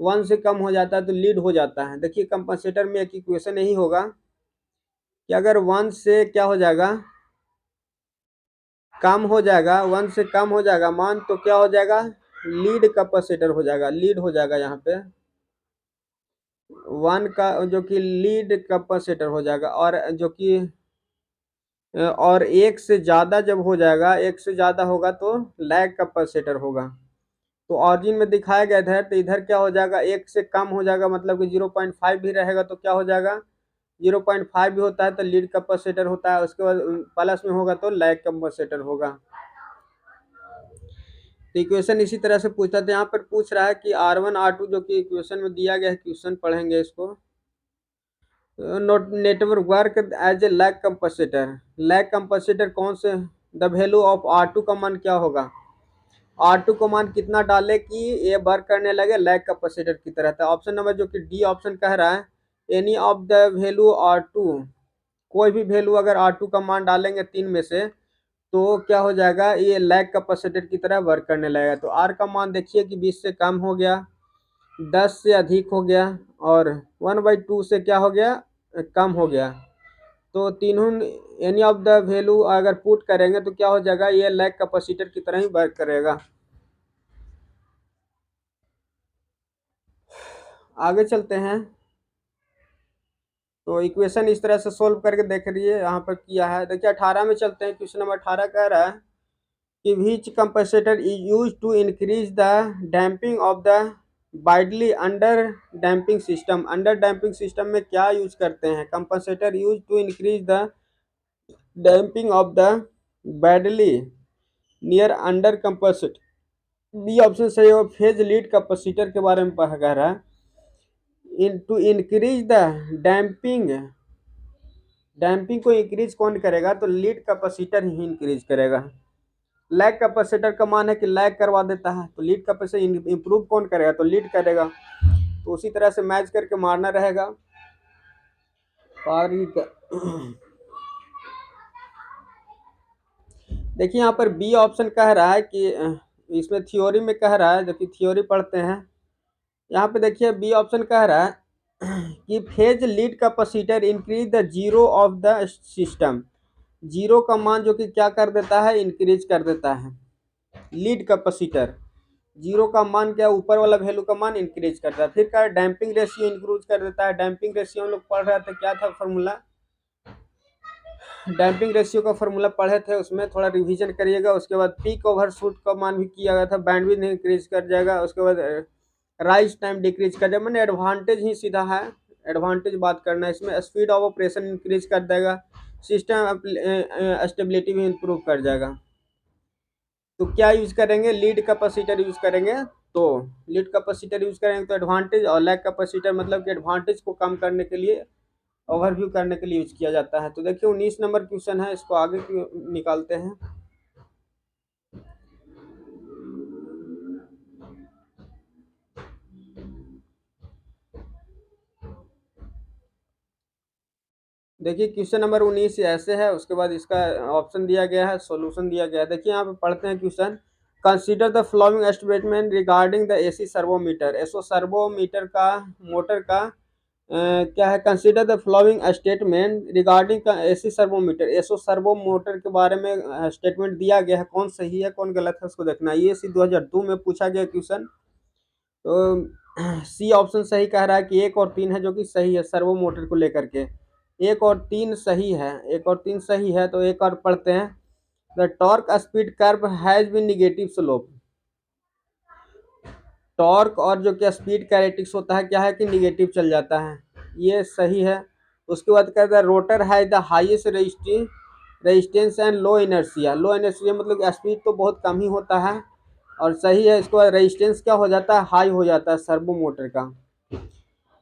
1 से कम हो जाता है तो लीड हो जाता है। देखिए कंपनसेटर में एक इक्वेशन यही होगा कि अगर 1 से क्या हो जाएगा? कम हो जाएगा, 1 से कम हो जाएगा मान, तो क्या हो जाएगा? लीड कैपेसिटर हो जाएगा, लीड हो जाएगा यहाँ पे 1 का, जो कि लीड कैपेसिटर हो जाएगा। और जो कि और 1 से ज़्यादा जब हो जाएगा, 1 से ज़्यादा होगा तो लैग कैपेसिटर होगा। तो ऑरिजिन में दिखाया गया था, तो इधर क्या हो जाएगा? 1 से कम हो जाएगा, मतलब कि 0.5 भी रहेगा तो क्या हो जाएगा? 0.5 भी होता है तो लीड कैपेसिटर होता है, उसके बाद प्लस में होगा तो लैग कैपेसिटर होगा। तो इक्वेशन इसी तरह से पूछता था। यहाँ पर पूछ रहा है कि R1 R2 जो कि इक्वेशन में दिया गया है, क्वेश्चन पढ़ेंगे इसको। Network work as a lag compensator. Lag compensator कौन से? द वैल्यू ऑफ R2 का मान क्या होगा? R2 का मान कितना डाले कि ये वर्क करने लगे लैग कैपेसिटर की तरह था? ऑप्शन नंबर जो कि डी ऑप्शन कह रहा है, any of the value R2, कोई भी वैल्यू अगर R2 का मान डालेंगे 3 में से, तो क्या हो जाएगा? ये लैग कैपेसिटर की तरह वर्क करने लगेगा। तो R का मान देखिए कि 20 से कम हो गया, 10 से अधिक हो गया, और 1/2 से क्या हो गया? कम हो गया। तो तीनों एनी ऑफ द वैल्यू अगर पुट करेंगे तो क्या हो जाएगा? ये लैग कैपेसिटर की तरह ही वर्क करेगा। आगे चलते हैं। तो इक्वेशन इस तरह से सोल्व करके देख रहिए, यहाँ पर किया है। देखिए 18 में चलते हैं। क्वेश्चन नंबर 18 कह रहा है कि which compensator is used to increase the damping of the widely under damping system। Under damping system में क्या यूज करते हैं? Compensator use to increase the damping of the badly near under compensator. B option सही हो। Phase lead capacitor के बारे में कह रहा है, in to increase the damping. Damping को इंक्रीज कौन करेगा? तो लीड कैपेसिटर ही इंक्रीज करेगा। लैग कैपेसिटर का मान है कि लैग करवा देता है, तो लीड कैपेसिटर इंप्रूव कौन करेगा? तो लीड करेगा। तो उसी तरह से मैच करके मारना रहेगा। देखिए यहाँ पर बी ऑप्शन कह रहा है कि इसमें थ्योरी में कह रहा है, जो कि थ्योरी पढ़ते हैं। यहाँ पे देखिए बी ऑप्शन कह रहा है कि phase lead capacitor increase the zero of the system. Zero का मान जो कि क्या कर देता है? इंक्रीज कर देता है। लीड कैपेसिटर जीरो का मान क्या? ऊपर वाला वैल्यू का मान इंक्रीज करता है। फिर क्या? डैम्पिंग रेशियो इंक्रीज कर देता है। डैम्पिंग रेशियो हम लोग पढ़ रहे थे, क्या था फॉर्मूला? डैम्पिंग रेशियो का फॉर्मूला पढ़े थे, उसमें थोड़ा रिवीजन करिएगा। उसके बाद पीक ओवरशूट का मान भी किया गया था, बैंडविड्थ इंक्रीज कर जाएगा। उसके बाद राइज टाइम डिक्रीज कर जाएगा। मैंने एडवांटेज ही सीधा है, एडवांटेज बात करना है इसमें। स्पीड ऑफ ऑपरेशन इंक्रीज कर देगा। सिस्टम स्टेबिलिटी भी इंप्रूव कर जाएगा। तो क्या यूज करेंगे? लीड कैपेसिटर यूज करेंगे। तो लीड कैपेसिटर यूज करेंगे तो एडवांटेज, और लैग कैपेसिटर मतलब कि एडवांटेज को कम करने के लिए, ओवरव्यू करने के लिए यूज किया जाता है। तो देखिए 19 नंबर क्वेश्चन है, इसको आगे निकालते हैं। देखिए क्वेश्चन नंबर 19 ऐसे है, उसके बाद इसका ऑप्शन दिया गया है, सॉल्यूशन दिया गया है। देखिए यहाँ पे पढ़ते हैं question. Consider the following statement regarding the AC servometer. एसो सर्वोमीटर का, मोटर का क्या है? Consider the following statement regarding AC servometer. एसो सर्वो मोटर के बारे में स्टेटमेंट दिया गया है, कौन सही है कौन गलत है उसको देखना है। ये सी 2002 में पूछा गया क्वेश्चन। तो सी ऑप्शन सही कह रहा है कि 1 और 3 है जो कि सही है सर्वो मोटर को लेकर के। 1 और 3 सही है, 1 और 3 सही है। तो एक और पढ़ते हैं। The torque speed curve has been negative slope. Torque और जो क्या स्पीड कैरेटिक्स होता है, क्या है कि निगेटिव चल जाता है, ये सही है। उसके बाद कहता है रोटर है the highest resistance and low inertia. Low inertia मतलब स्पीड तो बहुत कम ही होता है, और सही है। इसके बाद रेजिस्टेंस क्या हो जाता है? हाई हो जाता है सर्वो मोटर का।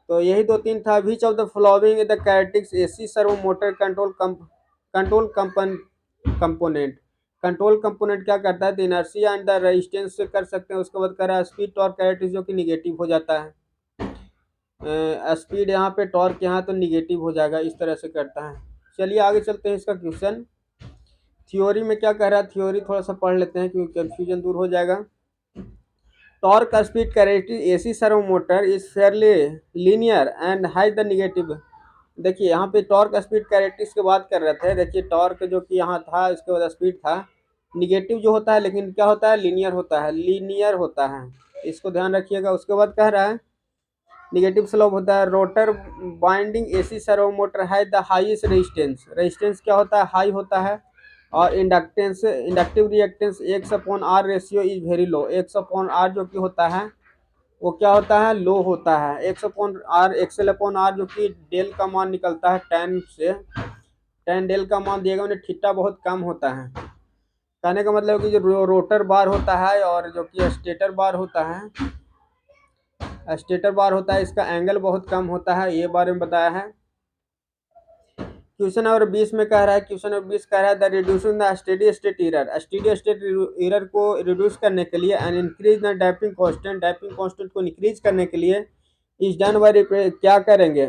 तो यही 2-3 था। Which of the following the characteristics AC servo motor control component. Control component क्या करता है? तो इनर्शिया एंड द रेजिस्टेंस से कर सकते हैं। उसके बाद कह रहा है स्पीड टॉर्क कैरेटिक्स जो कि निगेटिव हो जाता है। स्पीड यहाँ पे, टॉर्क यहाँ तो निगेटिव हो जाएगा, इस तरह से करता है। चलिए आगे चलते हैं इसका क्वेश्चन। थ्योरी में क्या कह रहा है, थ्योरी थोड़ा सा पढ़ लेते हैं क्योंकि कंफ्यूजन दूर हो जाएगा। Torque speed characteristic AC servo motor is fairly linear and high the negative. देखिए यहाँ पे टॉर्क स्पीड कैरेक्टरिस्टिक्स की बात कर रहे थे। देखिए टॉर्क जो कि यहाँ था, इसके बाद स्पीड था, निगेटिव जो होता है, लेकिन क्या होता है, लीनियर होता है, लीनियर होता है, इसको ध्यान रखिएगा। उसके बाद कह रहा है निगेटिव स्लोप होता है। Rotor binding AC servo motor है द हाईएस्ट रेजिस्टेंस, रेजिस्टेंस क्या होता है, हाई होता है। और inductance, inductive reactance X upon R ratio is very low, X upon R जो कि होता है वो क्या होता है, लो होता है। X upon R, XL upon R जो कि डेल का मान निकलता है टेन से, टेन डेल का मान दिएगा उन्हें, थीटा बहुत कम होता है। कहने का मतलब कि जो रोटर बार होता है और जो कि स्टेटर बार होता है, स्टेटर बार होता है, इसका एंगल बहुत कम होता है, ये बारे में बताया है। क्वेश्चन नंबर 20 में कह रहा है, क्वेश्चन नंबर 20 कह रहा है the reducing the steady state error, steady state error को रिड्यूस करने के लिए and increase the damping constant, damping constant को इंक्रीज करने के लिए इस डन बाय क्या करेंगे,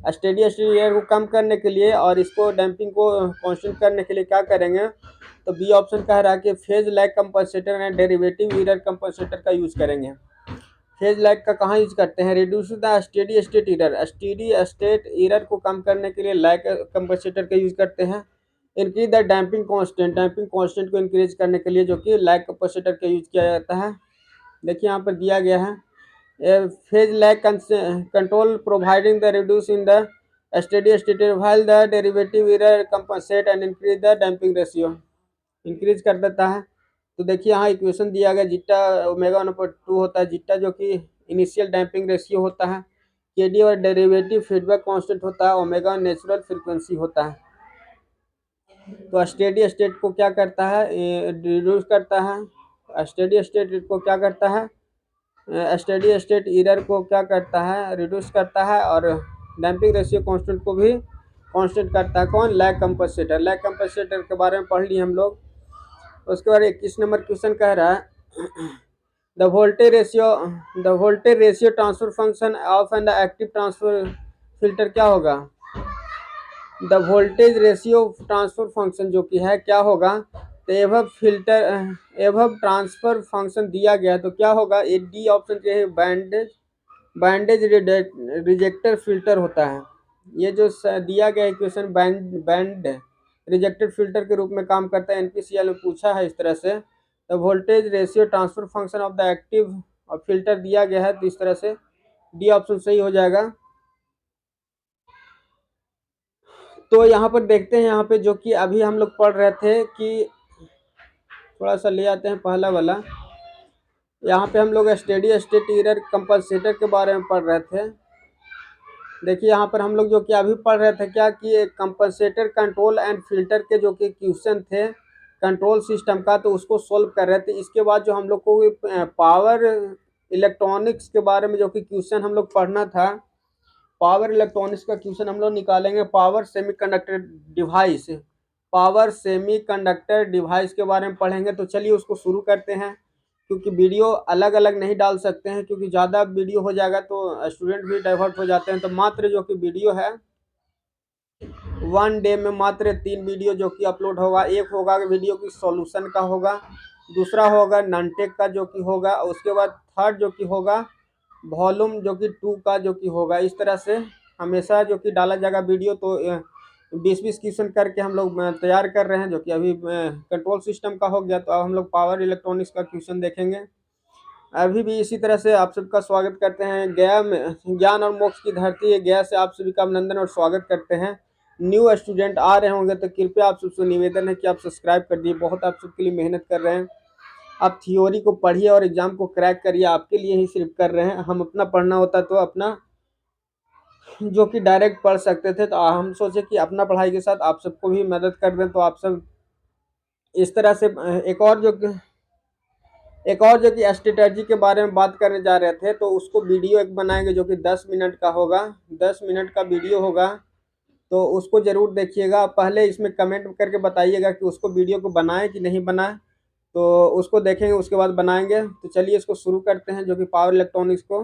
स्टेडी स्टेट एरर को कम करने के लिए और इसको डैम्पिंग को कांस्टेंट करने के लिए क्या करेंगे। तो बी ऑप्शन कह रहा है कि phase lag compensator and derivative error compensator का यूज करेंगे। फेज लैग का कहाँ यूज करते हैं, reduce the steady state error, steady state error को कम करने के लिए लैग कंपनसेटर का यूज करते हैं। Increase the damping constant, damping constant को इंक्रीज करने के लिए जो कि लैग कंपनसेटर का यूज किया जाता है। देखिए यहाँ पर दिया गया है phase lag control providing the reduce in the steady state while the derivative error compensate and increase the damping ratio, increase कर देता है। तो देखिए यहाँ इक्वेशन दिया गया, जीटा ओमेगा 1/2 होता है, जीटा जो कि इनिशियल डैम्पिंग रेशियो होता है, केडी और डेरिवेटिव फीडबैक कांस्टेंट होता है, ओमेगा नेचुरल फ्रीक्वेंसी होता है। तो स्टेडी स्टेट को क्या करता है, रिड्यूस करता है, स्टेडी स्टेट को क्या करता है, स्टेडी स्टेट एरर को क्या करता है, रिड्यूस करता है, और डैम्पिंग रेशियो कांस्टेंट को भी कांस्टेंट करता है। कौन, लैग कंपनसेटर, लैग कंपनसेटर के बारे में पढ़ लिए हम लोग। उसके बाद 21 नंबर क्वेश्चन कह रहा है the voltage ratio transfer function of and active transfer filter क्या होगा। The voltage ratio transfer function जो कि है क्या होगा, तो एवब फिल्टर, एवब ट्रांसफर फंक्शन दिया गया तो क्या होगा, ए डी ऑप्शन जो है बैंडेज, बैंडेज रिजेक्टर फिल्टर होता है। ये जो दिया गया इक्वेशन बैंड रिजेक्टेड फिल्टर के रूप में काम करता है, एनपीसीएल में पूछा है इस तरह से। तो voltage ratio transfer function of the active filter दिया गया है, तो इस तरह से डी ऑप्शन सही हो जाएगा। तो यहाँ पर देखते हैं, यहाँ पे जो कि अभी हम लोग पढ़ रहे थे कि थोड़ा सा ले आते हैं पहला वाला। यहाँ पे हम लोग स्टेडी स्टेट एरर कंपनसेटर के बारे में पढ़ रहे थे। देखिए यहाँ पर हम लोग जो कि अभी पढ़ रहे थे क्या कि कंपनसेटर कंट्रोल एंड फिल्टर के जो कि क्वेश्चन थे कंट्रोल सिस्टम का, तो उसको सोल्व कर रहे थे। इसके बाद जो हम लोग को पावर इलेक्ट्रॉनिक्स के बारे में जो कि क्वेश्चन हम लोग पढ़ना था, पावर इलेक्ट्रॉनिक्स का क्वेश्चन हम लोग निकालेंगे। Power semiconductor device, power semiconductor device के बारे में पढ़ेंगे। तो चलिए उसको शुरू करते हैं, क्योंकि वीडियो अलग अलग नहीं डाल सकते हैं, क्योंकि ज़्यादा वीडियो हो जाएगा तो स्टूडेंट भी डाइवर्ट हो जाते हैं। तो मात्र जो कि वीडियो है 1 डे में मात्र 3 वीडियो जो कि अपलोड होगा। एक होगा वीडियो की सॉल्यूशन का होगा, दूसरा होगा नॉनटेक का जो कि होगा, उसके बाद थर्ड जो कि होगा वॉल्यूम जो कि 2 का जो कि होगा। इस तरह से हमेशा जो कि डाला जाएगा वीडियो। तो 20-20 क्वेश्चन करके हम लोग तैयार कर रहे हैं, जो कि अभी कंट्रोल सिस्टम का हो गया, तो अब हम लोग पावर इलेक्ट्रॉनिक्स का क्वेश्चन देखेंगे। अभी भी इसी तरह से आप सबका स्वागत करते हैं। गया में ज्ञान और मोक्ष की धरती है, गया से आप सभी का अभिनंदन और स्वागत करते हैं। न्यू स्टूडेंट आ रहे होंगे तो कृपया आप सबसे निवेदन है कि आप सब्सक्राइब कर दिए, बहुत आप सबके लिए मेहनत कर रहे हैं। आप थियोरी को पढ़िए और एग्जाम को क्रैक करिए, आपके लिए ही सिर्फ कर रहे हैं। हम अपना पढ़ना होता तो अपना जो कि डायरेक्ट पढ़ सकते थे, तो हम सोचे कि अपना पढ़ाई के साथ आप सबको भी मदद कर दें। तो आप सब इस तरह से एक और जो कि स्ट्रेटजी के बारे में बात करने जा रहे थे, तो उसको वीडियो एक बनाएंगे जो कि 10 मिनट का होगा, 10 मिनट का वीडियो होगा। तो उसको ज़रूर देखिएगा। पहले इसमें कमेंट करके बताइएगा कि उसको वीडियो को बनाएं कि नहीं बनाएं, तो उसको देखेंगे उसके बाद बनाएंगे। तो चलिए इसको शुरू करते हैं, जो कि पावर इलेक्ट्रॉनिक्स को।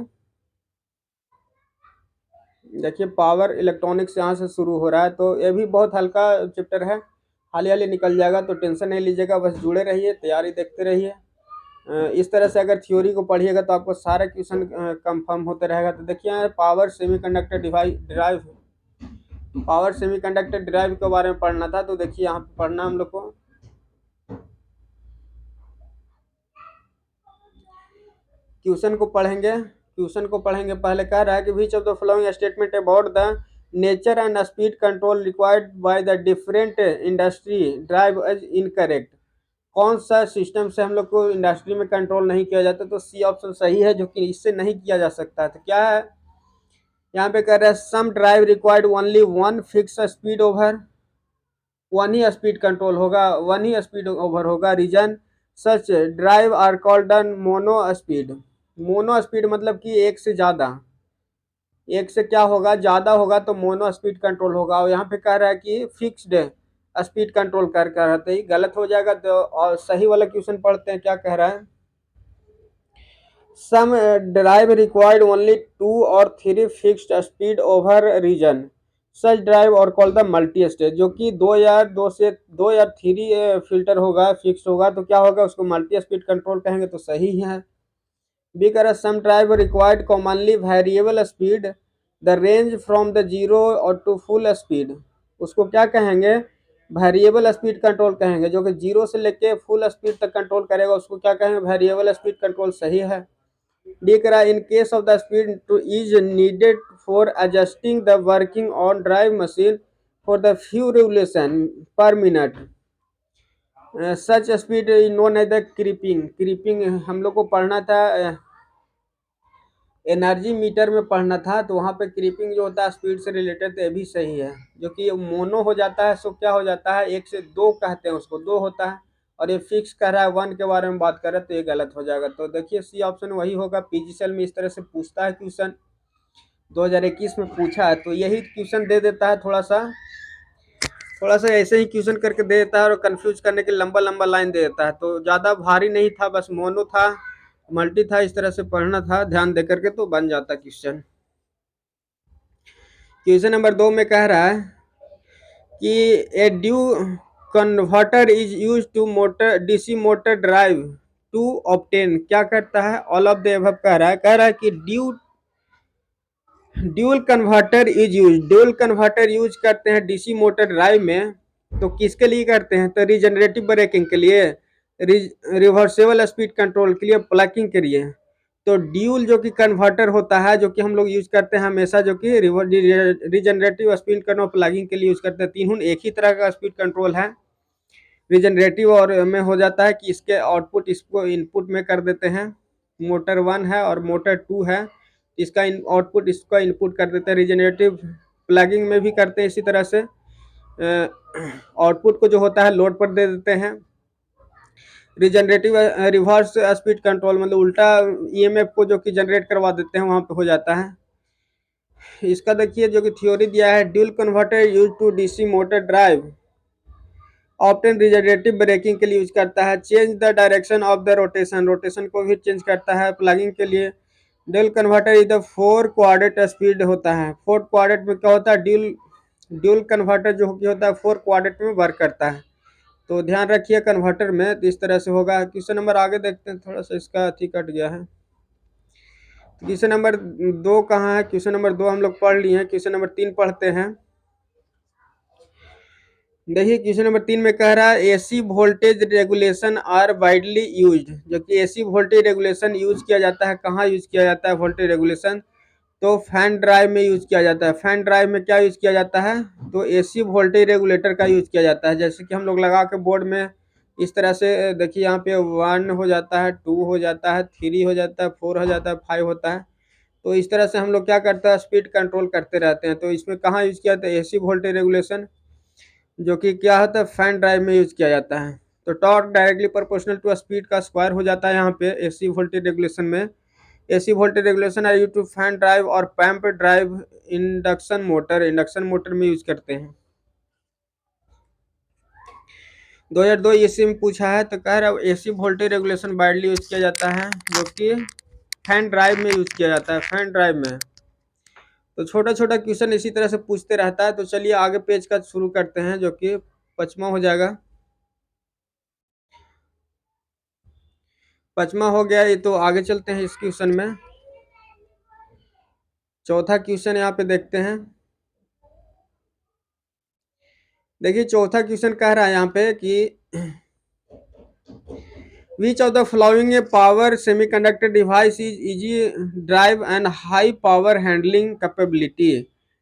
देखिए पावर इलेक्ट्रॉनिक्स यहाँ से शुरू हो रहा है, तो ये भी बहुत हल्का चैप्टर है, हाली हाली निकल जाएगा, तो टेंशन नहीं लीजिएगा, बस जुड़े रहिए, तैयारी देखते रहिए। इस तरह से अगर थ्योरी को पढ़िएगा तो आपको सारे क्वेश्चन कंफर्म होते रहेगा। तो देखिए यहाँ power semiconductor device drive, power semiconductor drive के बारे में पढ़ना था, तो देखिए यहाँ पे पढ़ना हम लोग को। क्वेश्चन को पढ़ेंगे, क्वेश्चन को पढ़ेंगे। पहले कह रहा है कि which of the following statement about the nature and speed control required by the different industry drive is incorrect. कौन सा सिस्टम से हम लोग को इंडस्ट्री में कंट्रोल नहीं किया जाता, तो सी ऑप्शन सही है, जो कि इससे नहीं किया जा सकता है। तो क्या है यहाँ पे कह रहा है some drive required only one fix speed over, one ही स्पीड कंट्रोल होगा, वन ही स्पीड ओवर होगा। Reason such drive are called mono speed. Mono speed मतलब कि एक से ज़्यादा, एक से क्या होगा ज़्यादा होगा तो मोनो स्पीड कंट्रोल होगा। और यहाँ पे कह रहा है कि फिक्स्ड स्पीड कंट्रोल कर कर तो ये गलत हो जाएगा। तो और सही वाला क्वेश्चन पढ़ते हैं, क्या कह रहा है। सम ड्राइव रिक्वायर्ड ओनली 2 और 3 fixed speed over reason such drive और कॉल द मल्टी स्टेज, जो कि 2 या 2 से 2 या 3 फिल्टर होगा, फिक्स्ड होगा, तो क्या होगा उसको मल्टी स्पीड कंट्रोल कहेंगे, तो सही है। बी कह रहा some drive required commonly variable speed the range from the zero और टू फुल स्पीड, उसको क्या कहेंगे वेरिएबल स्पीड कंट्रोल कहेंगे, जो कि जीरो से लेके फुल स्पीड तक कंट्रोल करेगा, उसको क्या कहेंगे वेरिएबल स्पीड कंट्रोल। सही है। डी कह रहा in case of the speed to is needed for adjusting the working on drive machine for the few revolution per minute such speed known as the creeping. Creeping हम लोग को पढ़ना था, energy meter में पढ़ना था, तो वहाँ पे क्रीपिंग जो होता है स्पीड से रिलेटेड, तो ये भी सही है। जो कि मोनो हो जाता है सो क्या हो जाता है, 1 से 2 कहते हैं उसको, 2 होता है, और ये फिक्स कर रहा है 1 के बारे में बात कर रहे हैं, तो ये गलत हो जाएगा। तो देखिए सी ऑप्शन वही होगा। पीजीसीएल में इस तरह से पूछता है क्वेश्चन, 2021 में पूछा है, तो यही क्वेश्चन दे देता है, थोड़ा सा ऐसे ही क्वेश्चन करके दे देता है, और कंफ्यूज करने के लंबा लंबा लाइन दे देता है। तो ज़्यादा भारी नहीं था, बस मोनो था, मल्टी था, इस तरह से पढ़ना था ध्यान दे करके, तो बन जाता क्वेश्चन। क्वेश्चन नंबर 2 में कह रहा है कि a dual converter is use to motor DC motor drive to obtain, क्या करता है ऑल ऑफ द एबव कह रहा है कि dual converter is use, dual converter use करते हैं डीसी मोटर ड्राइव में, तो किसके लिए करते हैं, तो रिजनरेटिव ब्रेकिंग के लिए, रिवर्सेबल स्पीड कंट्रोल के लिए, प्लगिंग के लिए। तो ड्यूल जो कि कन्वर्टर होता है, जो कि हम लोग यूज करते हैं हमेशा, जो कि रिजनरेटिव स्पीड कंट्रोल प्लगिंग के लिए यूज करते हैं। तीनों एक ही तरह का स्पीड कंट्रोल है। रिजनरेटिव और में हो जाता है कि इसके आउटपुट इसको इनपुट में कर देते हैं, मोटर 1 है और मोटर 2 है, इसका आउटपुट इसका इनपुट कर देते हैं। रिजनरेटिव प्लगिंग में भी करते हैं इसी तरह से, आउटपुट को जो होता है लोड पर दे देते हैं। रिजनरेटिव रिवर्स स्पीड कंट्रोल मतलब उल्टा ईएमएफ को जो कि जनरेट करवा देते हैं, वहाँ पे हो जाता है। इसका देखिए जो कि थ्योरी दिया है, dual converter use to DC motor drive often regenerative braking के लिए यूज करता है। Change the direction of the rotation, rotation को भी चेंज करता है। प्लगिंग के लिए dual converter is the 4 quadrant speed होता है। 4 क्वाड्रेंट में क्या होता है, ड्यूल कन्वर्टर जो कि होता है 4 क्वाड्रेंट में वर्क करता है। तो ध्यान रखिए कन्वर्टर में, तो इस तरह से होगा। क्वेश्चन नंबर आगे देखते हैं, थोड़ा सा इसका अथी कट गया है। क्वेश्चन नंबर 2 कहाँ है, क्वेश्चन नंबर 2 हम लोग पढ़ लिए हैं। क्वेश्चन नंबर 3 पढ़ते हैं। देखिए क्वेश्चन नंबर 3 में कह रहा है AC voltage regulation are widely used, जो कि एसी वोल्टेज रेगुलेशन यूज किया जाता है, कहाँ यूज किया जाता है वोल्टेज रेगुलेशन, तो फैन ड्राइव में यूज किया जाता है। फैन ड्राइव में क्या यूज किया जाता है, तो एसी वोल्टेज रेगुलेटर का यूज किया जाता है। जैसे कि हम लोग लगा के बोर्ड में इस तरह से देखिए, यहाँ पे 1 हो जाता है, 2 हो जाता है, 3 हो जाता है, 4 हो जाता है, 5 होता है। तो इस तरह से हम लोग क्या करते हैं, स्पीड कंट्रोल करते रहते हैं। तो इसमें कहाँ यूज किया जाता है, एसी वोल्टेज रेगुलेशन, जो कि क्या होता है फैन ड्राइव में यूज किया जाता है। तो torque directly proportional to speed का स्क्वायर हो जाता है यहाँ पे एसी वोल्टेज रेगुलेशन में। AC voltage regulation are use to fan drive और pump drive induction motor, induction motor में यूज करते हैं। 2002 ईस्वी में पूछा है, तो कह रहा है AC voltage regulation widely use किया जाता है, जो कि फैन ड्राइव में यूज किया जाता है, फैन ड्राइव में। तो छोटा-छोटा क्वेश्चन इसी तरह से पूछते रहता है। तो चलिए आगे पेज का शुरू करते हैं जो कि 5वां हो जाएगा। 5वां हो गया ये, तो आगे चलते हैं इस क्वेश्चन में। चौथा क्वेश्चन यहाँ पे देखते हैं। देखिए चौथा क्वेश्चन कह रहा है यहाँ पे कि Which of the following a power semiconductor device is easy drive and high power handling capability?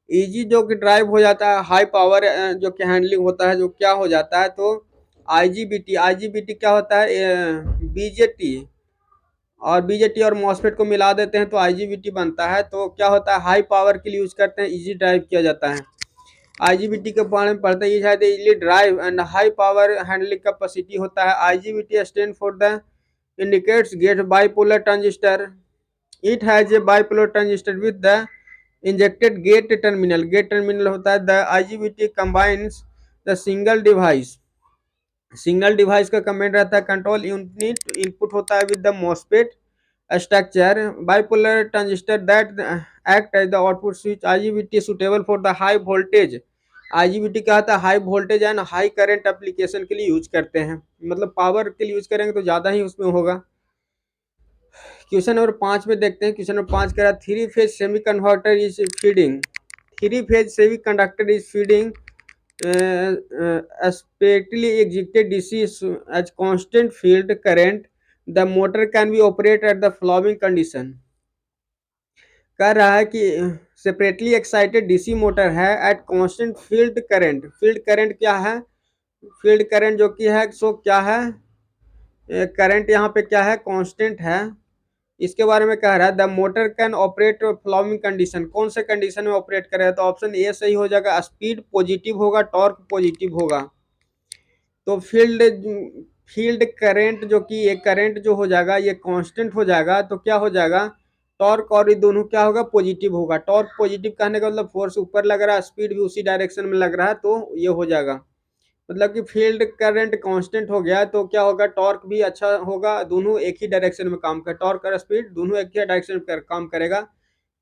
Easy जो कि ड्राइव हो जाता है, हाई पावर जो कि हैंडलिंग होता है, जो क्या हो जाता है, तो आईजीबीटी। आईजीबीटी क्या होता है, बीजेटी, और बीजेटी और मॉसफेट को मिला देते हैं तो आईजीबीटी बनता है। तो क्या होता है, हाई पावर के लिए यूज करते हैं, इजी ड्राइव किया जाता है। आईजीबीटी के बारे में पढ़ते हैं, शायद easily drive and high power handling capacity होता है। IGBT stand for the indicates gate bipolar transistor. It has a bipolar transistor with the injected gate terminal. Gate terminal होता है। The IGBT combines the single device का comment रहता है। Control unit input होता है with the MOSFET structure. Bipolar transistor that act as the output switch. IGBT suitable for the high voltage. IGBT क्या होता है, high voltage and high current application के लिए यूज करते हैं, मतलब पावर के लिए यूज करेंगे तो ज्यादा ही उसमें होगा। क्वेश्चन नंबर 5 में देखते हैं। क्वेश्चन नंबर 5 कह रहा है three phase semi converter is feeding. Three phase semi conductor is feeding aspectly excited DC as constant field current. The motor can be operated at the following condition. कह रहा है कि सेपरेटली एक्साइटेड डीसी मोटर है at constant field current. Field current क्या है, field current जो कि है सो क्या है, करंट यहाँ पे क्या है, कांस्टेंट है। इसके बारे में कह रहा है the motor can operate flowing condition. कौन से कंडीशन में ऑपरेट करेगा, तो ऑप्शन ए सही हो जाएगा, स्पीड पॉजिटिव होगा, टॉर्क पॉजिटिव होगा। तो फील्ड करंट जो कि ये करंट जो हो जाएगा ये कांस्टेंट हो जाएगा, तो क्या हो जाएगा, टॉर्क और ये दोनों क्या होगा, पॉजिटिव होगा। टॉर्क पॉजिटिव कहने का मतलब फोर्स ऊपर लग रहा है, स्पीड भी उसी डायरेक्शन में लग रहा है, तो ये हो जाएगा। मतलब कि फील्ड करंट कांस्टेंट हो गया तो क्या होगा, टॉर्क भी अच्छा होगा, दोनों एक ही डायरेक्शन में काम कर, टॉर्क और स्पीड दोनों एक ही डायरेक्शन में काम करेगा,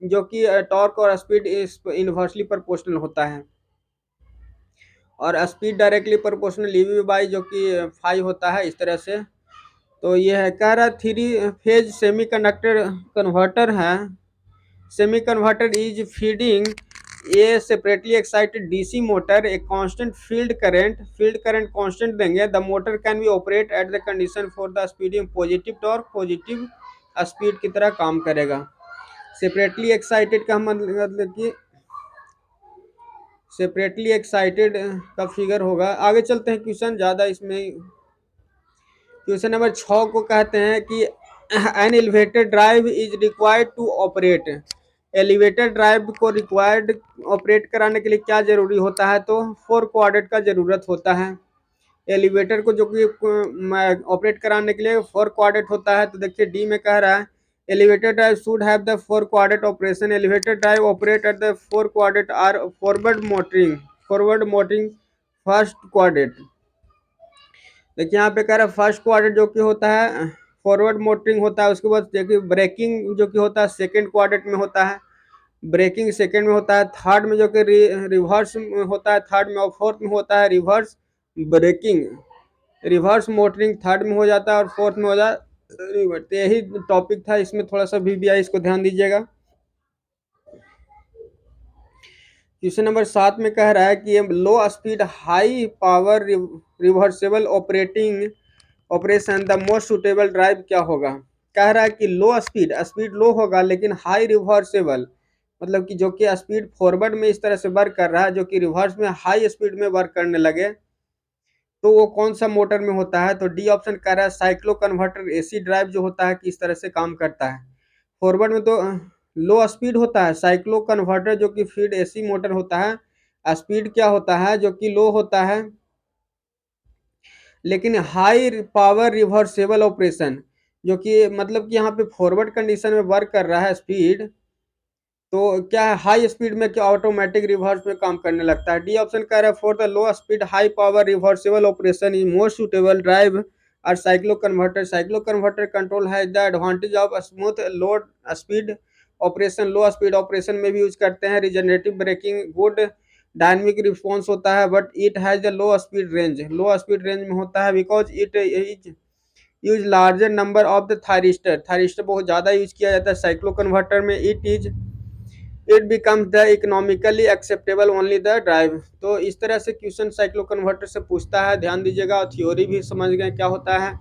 जो कि टॉर्क और स्पीड इनवर्सली प्रोपोर्शनल होता है। और speed directly proportional EV by जो कि 5 होता है, इस तरह से। तो ये है कह रहा three phase semi conductor converter है। सेमी कन्वर्टर इज फीडिंग ये सेपरेटली एक्साइटेड डीसी मोटर एक कांस्टेंट फील्ड करंट कांस्टेंट देंगे। The motor can be operate at the condition for the speeding positive torque positive speed की तरह काम करेगा। Separately excited का मतलब कि सेपरेटली एक्साइटेड का फिगर होगा। आगे चलते हैं क्वेश्चन, ज़्यादा इसमें क्वेश्चन नंबर 6 को कहते हैं कि an elevator drive is required to operate. Elevator drive को रिक्वायर्ड ऑपरेट कराने के लिए क्या जरूरी होता है, तो 4 कोऑर्डिनेट का जरूरत होता है। एलिवेटर को जो कि ऑपरेट कराने के लिए 4 कोऑर्डिनेट होता है। तो देखिए डी में कह रहा है elevator drive should have the 4 coordinate operation. Elevator drive operate at the 4 coordinate are forward motoring first coordinate. देखिए यहाँ पे कह रहा है फर्स्ट क्वाड्रेंट जो कि होता है फॉरवर्ड मोटरिंग होता है। उसके बाद देखिए ब्रेकिंग जो कि होता है सेकंड क्वाड्रेंट में होता है, ब्रेकिंग सेकंड में होता है। थर्ड में जो कि रिवर्स होता है थर्ड में, और फोर्थ में होता है reverse braking. Reverse motoring third में हो जाता है और फोर्थ में हो जाता है रिवर्स। तो यही टॉपिक था, इसमें थोड़ा सा VBI इसको ध्यान दीजिएगा। क्वेश्चन नंबर 7 में कह रहा है कि लो speed high power reversible operation the most suitable drive क्या होगा। कह रहा है कि लो स्पीड लो होगा लेकिन हाई रिवर्सेबल, मतलब कि जो कि स्पीड फॉरवर्ड में इस तरह से वर्क कर रहा है, जो कि रिवर्स में हाई स्पीड में वर्क करने लगे, तो वो कौन सा मोटर में होता है। तो डी ऑप्शन कह रहा है साइक्लो कन्वर्टर AC ड्राइव जो होता है किस तरह से काम करता है। फॉरवर्ड में तो लो स्पीड होता है, साइक्लो कन्वर्टर जो कि फीड AC मोटर होता है। स्पीड क्या होता है, जो कि लो होता है लेकिन हाई पावर रिवर्सेबल ऑपरेशन, जो कि मतलब कि यहाँ पे फॉरवर्ड कंडीशन में वर्क कर रहा है स्पीड, तो क्या है हाई स्पीड में क्या ऑटोमेटिक रिवर्स में काम करने लगता है। डी ऑप्शन कह रहा है for the low speed high power reversible operation is most suitable drive और cycloconverter. Cycloconverter control है the advantage of smooth load speed operation, low speed operation में भी यूज करते हैं। Regenerative braking good dynamic response होता है, but it has the low speed range, low speed range में होता है because it is use larger number of the thyristor, thyristor बहुत ज़्यादा यूज किया जाता है। साइक्लो कन्वर्टर में it becomes the economically acceptable only the drive. तो इस तरह से क्वेश्चन साइक्लो कन्वर्टर से पूछता है, ध्यान दीजिएगा। और थ्योरी भी समझ गए क्या होता है,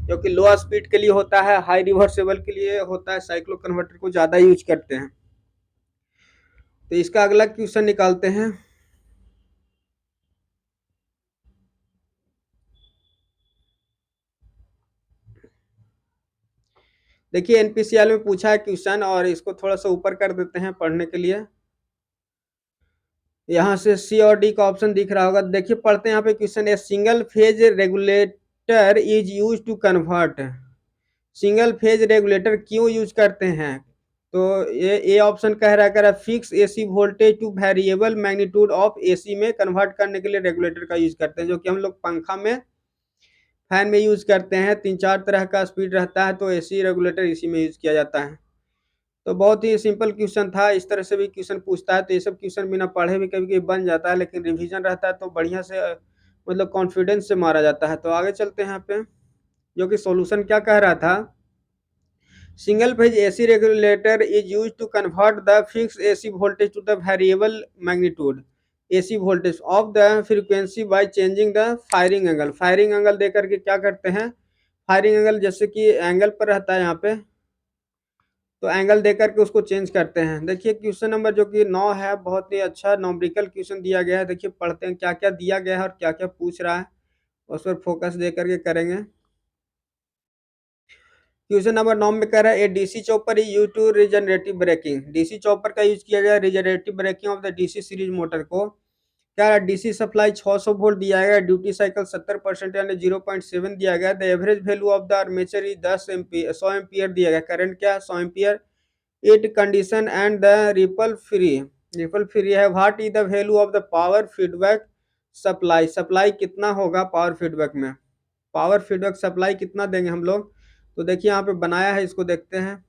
क्योंकि लो स्पीड के लिए होता है, हाई रिवर्सेबल के लिए होता है, साइक्लो कन्वर्टर को ज़्यादा यूज करते हैं। तो इसका अगला क्वेश्चन निकालते हैं। देखिए एनपीसीएल में पूछा है क्वेश्चन, और इसको थोड़ा सा ऊपर कर देते हैं पढ़ने के लिए। यहाँ से सी और डी का ऑप्शन दिख रहा होगा। देखिए पढ़ते हैं यहाँ पे question, a single phase regulator is use to convert, single phase regulator क्यों यूज करते हैं? तो ये ऑप्शन कह रहा है fix AC voltage to variable magnitude of AC में कन्वर्ट करने के लिए रेगुलेटर का यूज करते हैं, जो कि हम लोग पंखा में, फैन में यूज करते हैं। 3-4 तरह का स्पीड रहता है, तो एसी रेगुलेटर इसी में यूज किया जाता है। तो बहुत ही सिंपल क्वेश्चन था, इस तरह से भी क्वेश्चन पूछता है। तो ये सब क्वेश्चन बिना पढ़े भी कभी कभी बन जाता है, लेकिन रिवीजन रहता है तो बढ़िया से मतलब कॉन्फिडेंस से मारा जाता है। तो आगे चलते हैं यहाँ पे, जो कि सॉल्यूशन क्या कह रहा था। Single phase AC regulator is use to convert the fix AC voltage to the variable magnitude AC voltage of the frequency by changing the firing angle. Firing angle दे करके क्या करते हैं, फायरिंग एंगल जैसे कि एंगल पर रहता है यहाँ पे, तो एंगल दे करके उसको चेंज करते हैं। देखिए क्वेश्चन नंबर जो कि 9 है, बहुत ही अच्छा नॉमेरिकल क्वेश्चन दिया गया है। देखिए पढ़ते हैं क्या क्या दिया गया है और क्या क्या पूछ रहा है, उस पर फोकस दे करके करेंगे। क्वेश्चन नंबर 9 में कह रहा है a DC chopper is use to regenerative braking, DC chopper का यूज किया गया regenerative braking of the DC series motor को। क्या रहा, डीसी सप्लाई 600 वोल्ट दिया गया, ड्यूटी साइकिल 70% यानी 0.7 दिया गया। The average value of the armature is 10 ampere, 100 ampere दिया गया, करंट क्या 100 ampere. It condition and the ripple free है। What is the value of the power feedback supply, supply कितना होगा पावर फीडबैक में, पावर फीडबैक सप्लाई कितना देंगे हम लोग। तो देखिए यहाँ पे बनाया है, इसको देखते हैं।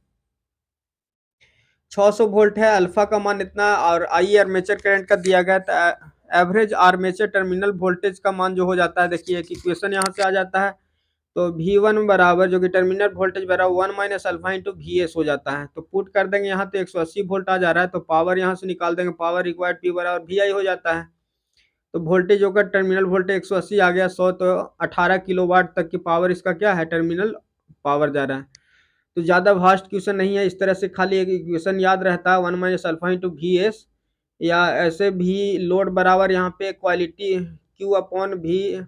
600 वोल्ट है, अल्फा का मान इतना, और आई आर्मेचर करंट का दिया गया था। एवरेज आर्मेचर टर्मिनल वोल्टेज का मान जो हो जाता है, देखिए एक इक्वेशन यहाँ से आ जाता है। तो V1 बराबर, जो कि टर्मिनल वोल्टेज बराबर 1 माइनस अल्फा इंटू VS हो जाता है। तो पुट कर देंगे यहाँ, तो 180 वोल्ट आ जा रहा है। तो पावर यहाँ से निकाल देंगे, पावर रिक्वायर्ड P बराबर VI हो जाता है। तो वोल्टेज होकर टर्मिनल वोल्टेज 180 आ गया 100, तो 18 किलोवाट तक की पावर इसका क्या है, टर्मिनल पावर जा रहा है। तो ज़्यादा वास्ट क्वेश्चन नहीं है, इस तरह से खाली एक इक्वेशन याद रहता है 1 माइनस अल्फा इंटू VS, या ऐसे भी लोड बराबर यहाँ पे quality Q upon V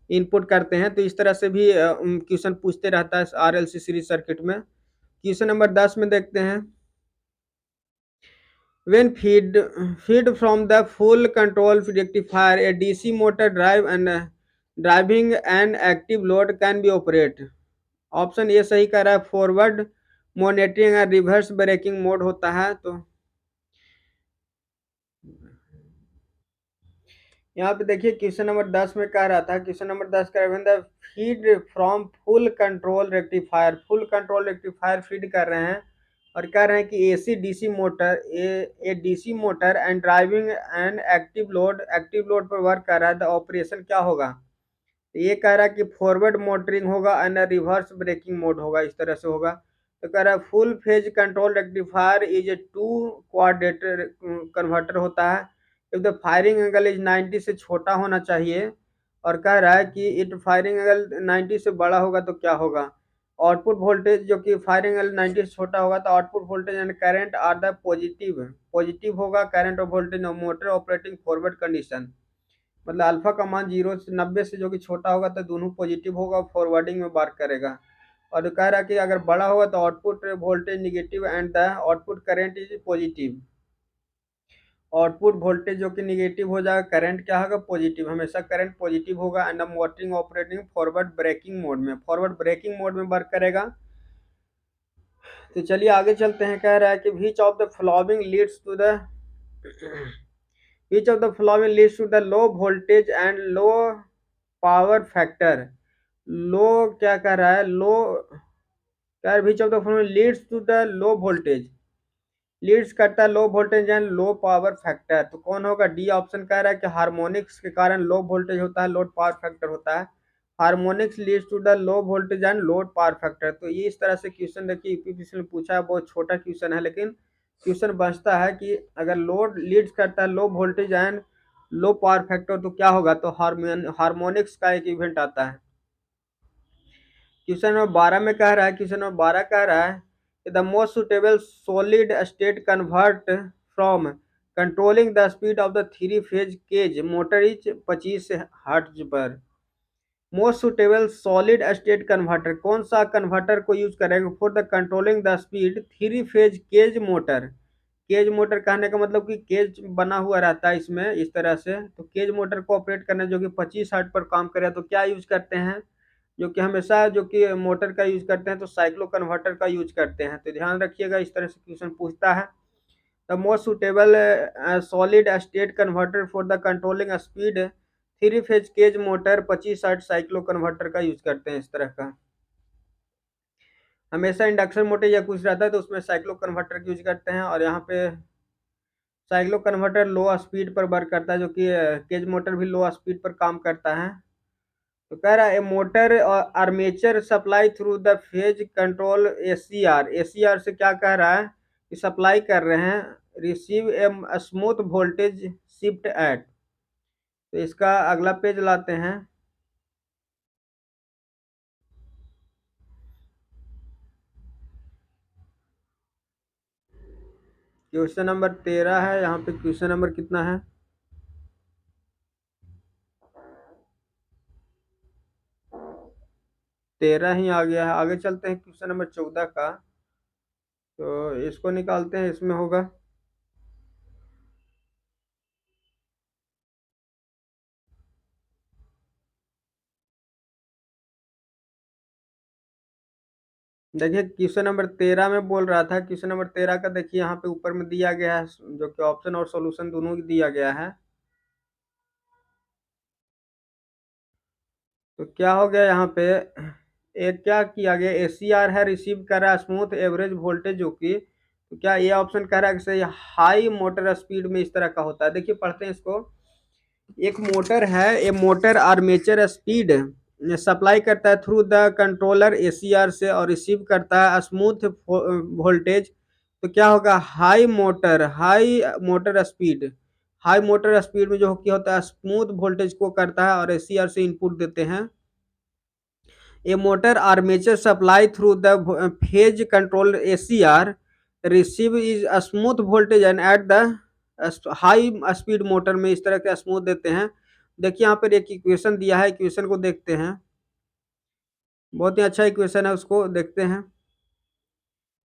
input करते हैं। तो इस तरह से भी क्वेश्चन पूछते रहता है RLC सीरीज सर्किट में। क्वेश्चन नंबर 10 में देखते हैं, when feed from the full control rectifier a DC motor driving an active load can be operated। Option ये सही कह रहा है, फॉरवर्ड मॉनिटरिंग और रिवर्स ब्रेकिंग मोड होता है। तो यहाँ पे देखिए क्वेश्चन नंबर 10 में कह रहा था, क्वेश्चन नंबर 10 कह रहा है feed from full control rectifier, full control rectifier feed कर रहे हैं, और कह रहे हैं कि AC DC motor A DC motor and driving and active load पर वर्क कर रहा है। द ऑपरेशन क्या होगा, तो ये कह रहा है कि फॉरवर्ड मोटरिंग होगा एंड रिवर्स ब्रेकिंग मोड होगा, इस तरह से होगा। तो कह रहा है full phase control rectifier is a two quadrant converter होता है। If the firing angle is 90 से छोटा होना चाहिए, और कह रहा है कि इट फायरिंग एंगल 90 से बड़ा होगा तो क्या होगा, आउटपुट वोल्टेज जो कि फायरिंग एंगल 90 से छोटा होगा तो output voltage and current are the positive होगा, करंट और voltage motor operating forward condition. मतलब अल्फा का मान 0 से 90 से जो कि छोटा होगा तो दोनों पॉजिटिव होगा, फॉरवर्डिंग में बात करेगा। और कह रहा है कि अगर बड़ा होगा तो output voltage negative and the output current is positive, output voltage जो कि निगेटिव हो जाएगा, करंट क्या होगा पॉजिटिव, हमेशा करंट पॉजिटिव होगा। And motoring operating forward braking mode में, फॉरवर्ड ब्रेकिंग मोड में वर्क करेगा। तो चलिए आगे चलते हैं। कह रहा है कि which of the following leads to the which of the following leads to the low voltage and low power factor. Low क्या कह रहा है, लो क्या which of the following leads to the low voltage, leads करता है low voltage and low power factor, तो कौन होगा? डी ऑप्शन कह रहा है कि हार्मोनिक्स के कारण लो वोल्टेज होता है, लो पावर फैक्टर होता है। Harmonics leads to the low voltage and low power factor. तो ये इस तरह से क्वेश्चन देखिए यूपीपीसी ने पूछा है, बहुत छोटा क्वेश्चन है, लेकिन क्वेश्चन बचता है कि अगर लोड लीड्स करता है low voltage and low power factor तो क्या होगा? तो हार्मोनिक्स का एक इवेंट आता है। क्वेश्चन नंबर 12 में कह रहा है, क्वेश्चन नंबर 12 कह रहा है the most suitable solid state convert from controlling the speed of the three phase cage motor is 25 hertz पर। Most suitable solid state converter, कौन सा कन्वर्टर को यूज करेंगे for the controlling the speed three phase cage motor. Cage motor कहने का मतलब कि cage बना हुआ रहता है इसमें इस तरह से, तो केज मोटर को ऑपरेट करने जो कि 25 हर्ट्ज पर काम करे तो क्या यूज करते हैं? जो कि हमेशा जो कि मोटर का यूज करते हैं तो साइक्लो कन्वर्टर का यूज करते हैं। तो ध्यान रखिएगा, इस तरह से क्वेश्चन पूछता है। The most suitable solid state converter for the controlling speed three phase cage motor 25 hertz cyclo converter का यूज करते हैं इस तरह का। हमेशा इंडक्शन मोटर या कुछ रहता है तो उसमें साइक्लो कन्वर्टर यूज करते हैं, और यहाँ पे साइक्लो कन्वर्टर लो स्पीड पर वर्क करता है, जो कि केज मोटर भी लो स्पीड पर काम करता है। तो कह रहा है motor armature supply through the phase control ACR, ACR से क्या कह रहा है कि सप्लाई कर रहे हैं receive a smooth voltage shift at. तो इसका अगला पेज लाते हैं। क्वेश्चन नंबर 13 है, यहाँ पे क्वेश्चन नंबर कितना है? 13 ही आ गया है। आगे चलते हैं क्वेश्चन नंबर 14 का, तो इसको निकालते हैं, इसमें होगा देखिए क्वेश्चन नंबर 13 में बोल रहा था, क्वेश्चन नंबर 13 का देखिए यहाँ पे ऊपर में दिया गया है, जो कि ऑप्शन और सॉल्यूशन दोनों ही दिया गया है। तो क्या हो गया यहाँ पे, एक क्या किया गया, एसीआर है रिसीव कर रहा है स्मूथ एवरेज वोल्टेज, जो कि तो क्या ये ऑप्शन कह रहा है कि सही हाई मोटर स्पीड में इस तरह का होता है। देखिए पढ़ते हैं इसको। एक मोटर है, ये मोटर आर्मेचर स्पीड सप्लाई करता है थ्रू द कंट्रोलर एसीआर से और रिसीव करता है स्मूथ वोल्टेज। तो क्या होगा? High motor speed, high motor speed में जो क्या होता है स्मूथ वोल्टेज को करता है और एसीआर से इनपुट देते हैं। A motor armature supply through the phase control ACR receive is smooth voltage and at the high speed motor में इस तरह के स्मूथ देते हैं। देखिए यहाँ पर एक इक्वेशन दिया है, इक्वेशन को देखते हैं। बहुत ही अच्छा इक्वेशन है, उसको देखते हैं।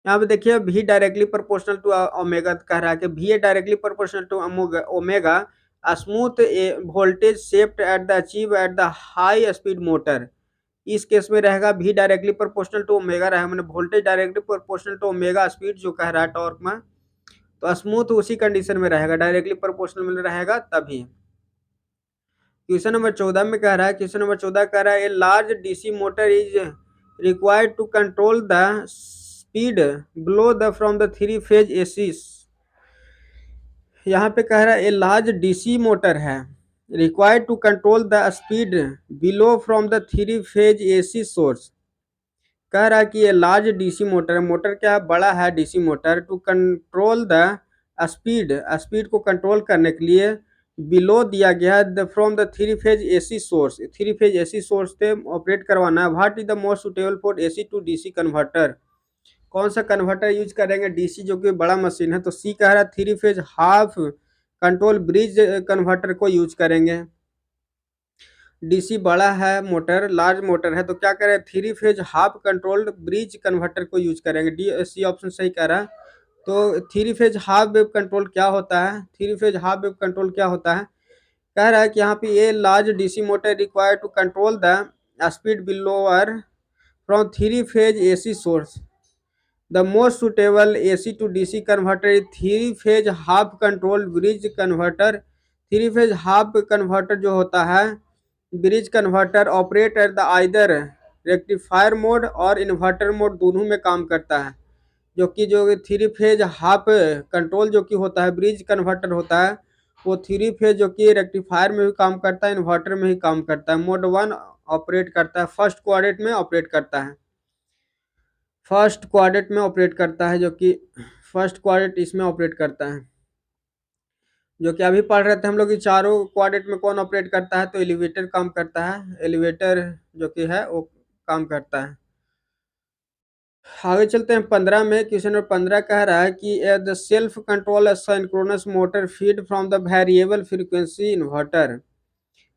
यहाँ पे देखिए v directly proportional to omega कह रहा है कि v directly proportional to omega smooth voltage shaped at the achieve at the high speed motor. इस केस में रहेगा v directly proportional to omega रहा, मैंने voltage directly proportional to omega speed जो कह रहा है टॉर्क में, तो स्मूथ उसी कंडीशन में रहेगा, डायरेक्टली प्रोपोर्शनल में रहेगा तभी। क्वेश्चन नंबर 14 में कह रहा है, क्वेश्चन नंबर 14 कह रहा है a large DC motor is required to control the speed below the from the three phase AC. यहाँ पे कह रहा है ए लार्ज डीसी मोटर है required to control the speed below from the three phase AC source. कह रहा है कि ये लार्ज डीसी मोटर है, मोटर क्या है? बड़ा है DC motor, to control the speed, speed को कंट्रोल करने के लिए बिलो दिया गया है from the three phase AC source, three phase AC source से ऑपरेट करवाना है। What is the most suitable for AC to DC converter, कौन सा कन्वर्टर यूज करेंगे डीसी जो कि बड़ा मशीन है? तो सी कह रहा है three phase half control bridge converter को यूज करेंगे। डीसी बड़ा है मोटर, लार्ज मोटर है, तो क्या करें? Three phase half controlled bridge converter को यूज करेंगे। डी सी ऑप्शन सही कह रहा है। तो three phase half wave control क्या होता है? Three phase half wave control क्या होता है? कह रहा है कि यहाँ पे ये large DC motor require to control the speed blower from three phase AC source. The most suitable AC to DC converter is three phase half control bridge converter. Three phase half converter जो होता है bridge converter operate at the either rectifier mode और inverter mode दोनों में काम करता है। जो 3 फेज हाफ कंट्रोल जो कि होता है, ब्रिज कन्वर्टर होता है, वो 3 फेज जो कि रेक्टिफायर में भी काम करता है, इन्वर्टर में ही काम करता है। मोड 1 ऑपरेट करता है, फर्स्ट क्वाड्रेंट में ऑपरेट करता है, फर्स्ट क्वाड्रेंट में ऑपरेट करता है, जो कि फर्स्ट क्वाड्रेंट इसमें ऑपरेट करता है। जो कि अभी पढ़ रहे थे हम लोग कि चारों क्वाड्रेंट में कौन ऑपरेट करता है, तो एलिवेटर काम करता है, एलिवेटर जो कि है वो काम करता है। आगे चलते हैं 15 में। क्वेश्चन नंबर 15 कह रहा है कि the self control synchronous motor feed from the variable frequency inverter.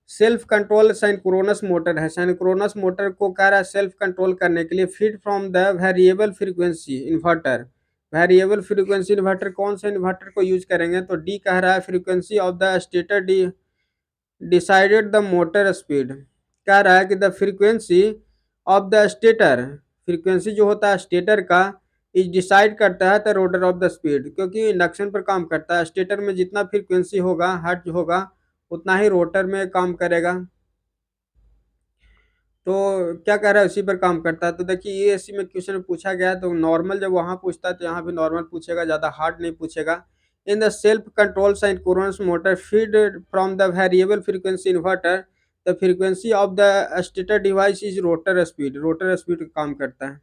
Self control synchronous motor है, सिंक्रोनस मोटर को कह रहा है सेल्फ कंट्रोल करने के लिए feed from the variable frequency inverter. Variable frequency inverter कौन से इन्वर्टर को यूज करेंगे, तो डी कह रहा है frequency of the stator decided the motor speed. कह रहा है कि the frequency of the stator, frequency जो होता है स्टेटर का, इज डिसाइड करता है the rotor of the speed, क्योंकि इंडक्शन पर काम करता है। स्टेटर में जितना फ्रीक्वेंसी होगा, हर्ट्ज होगा, उतना ही रोटर में काम करेगा। तो क्या कह रहा है, उसी पर काम करता है। तो देखिए ये इसी में क्वेश्चन में पूछा गया है, तो नॉर्मल जब वहां पूछता है तो यहाँ भी नॉर्मल पूछेगा, ज़्यादा हार्ड नहीं पूछेगा। In the self control synchronous motor feed from the variable frequency inverter, the frequency of the stator device is rotor speed. Rotor speed काम करता है,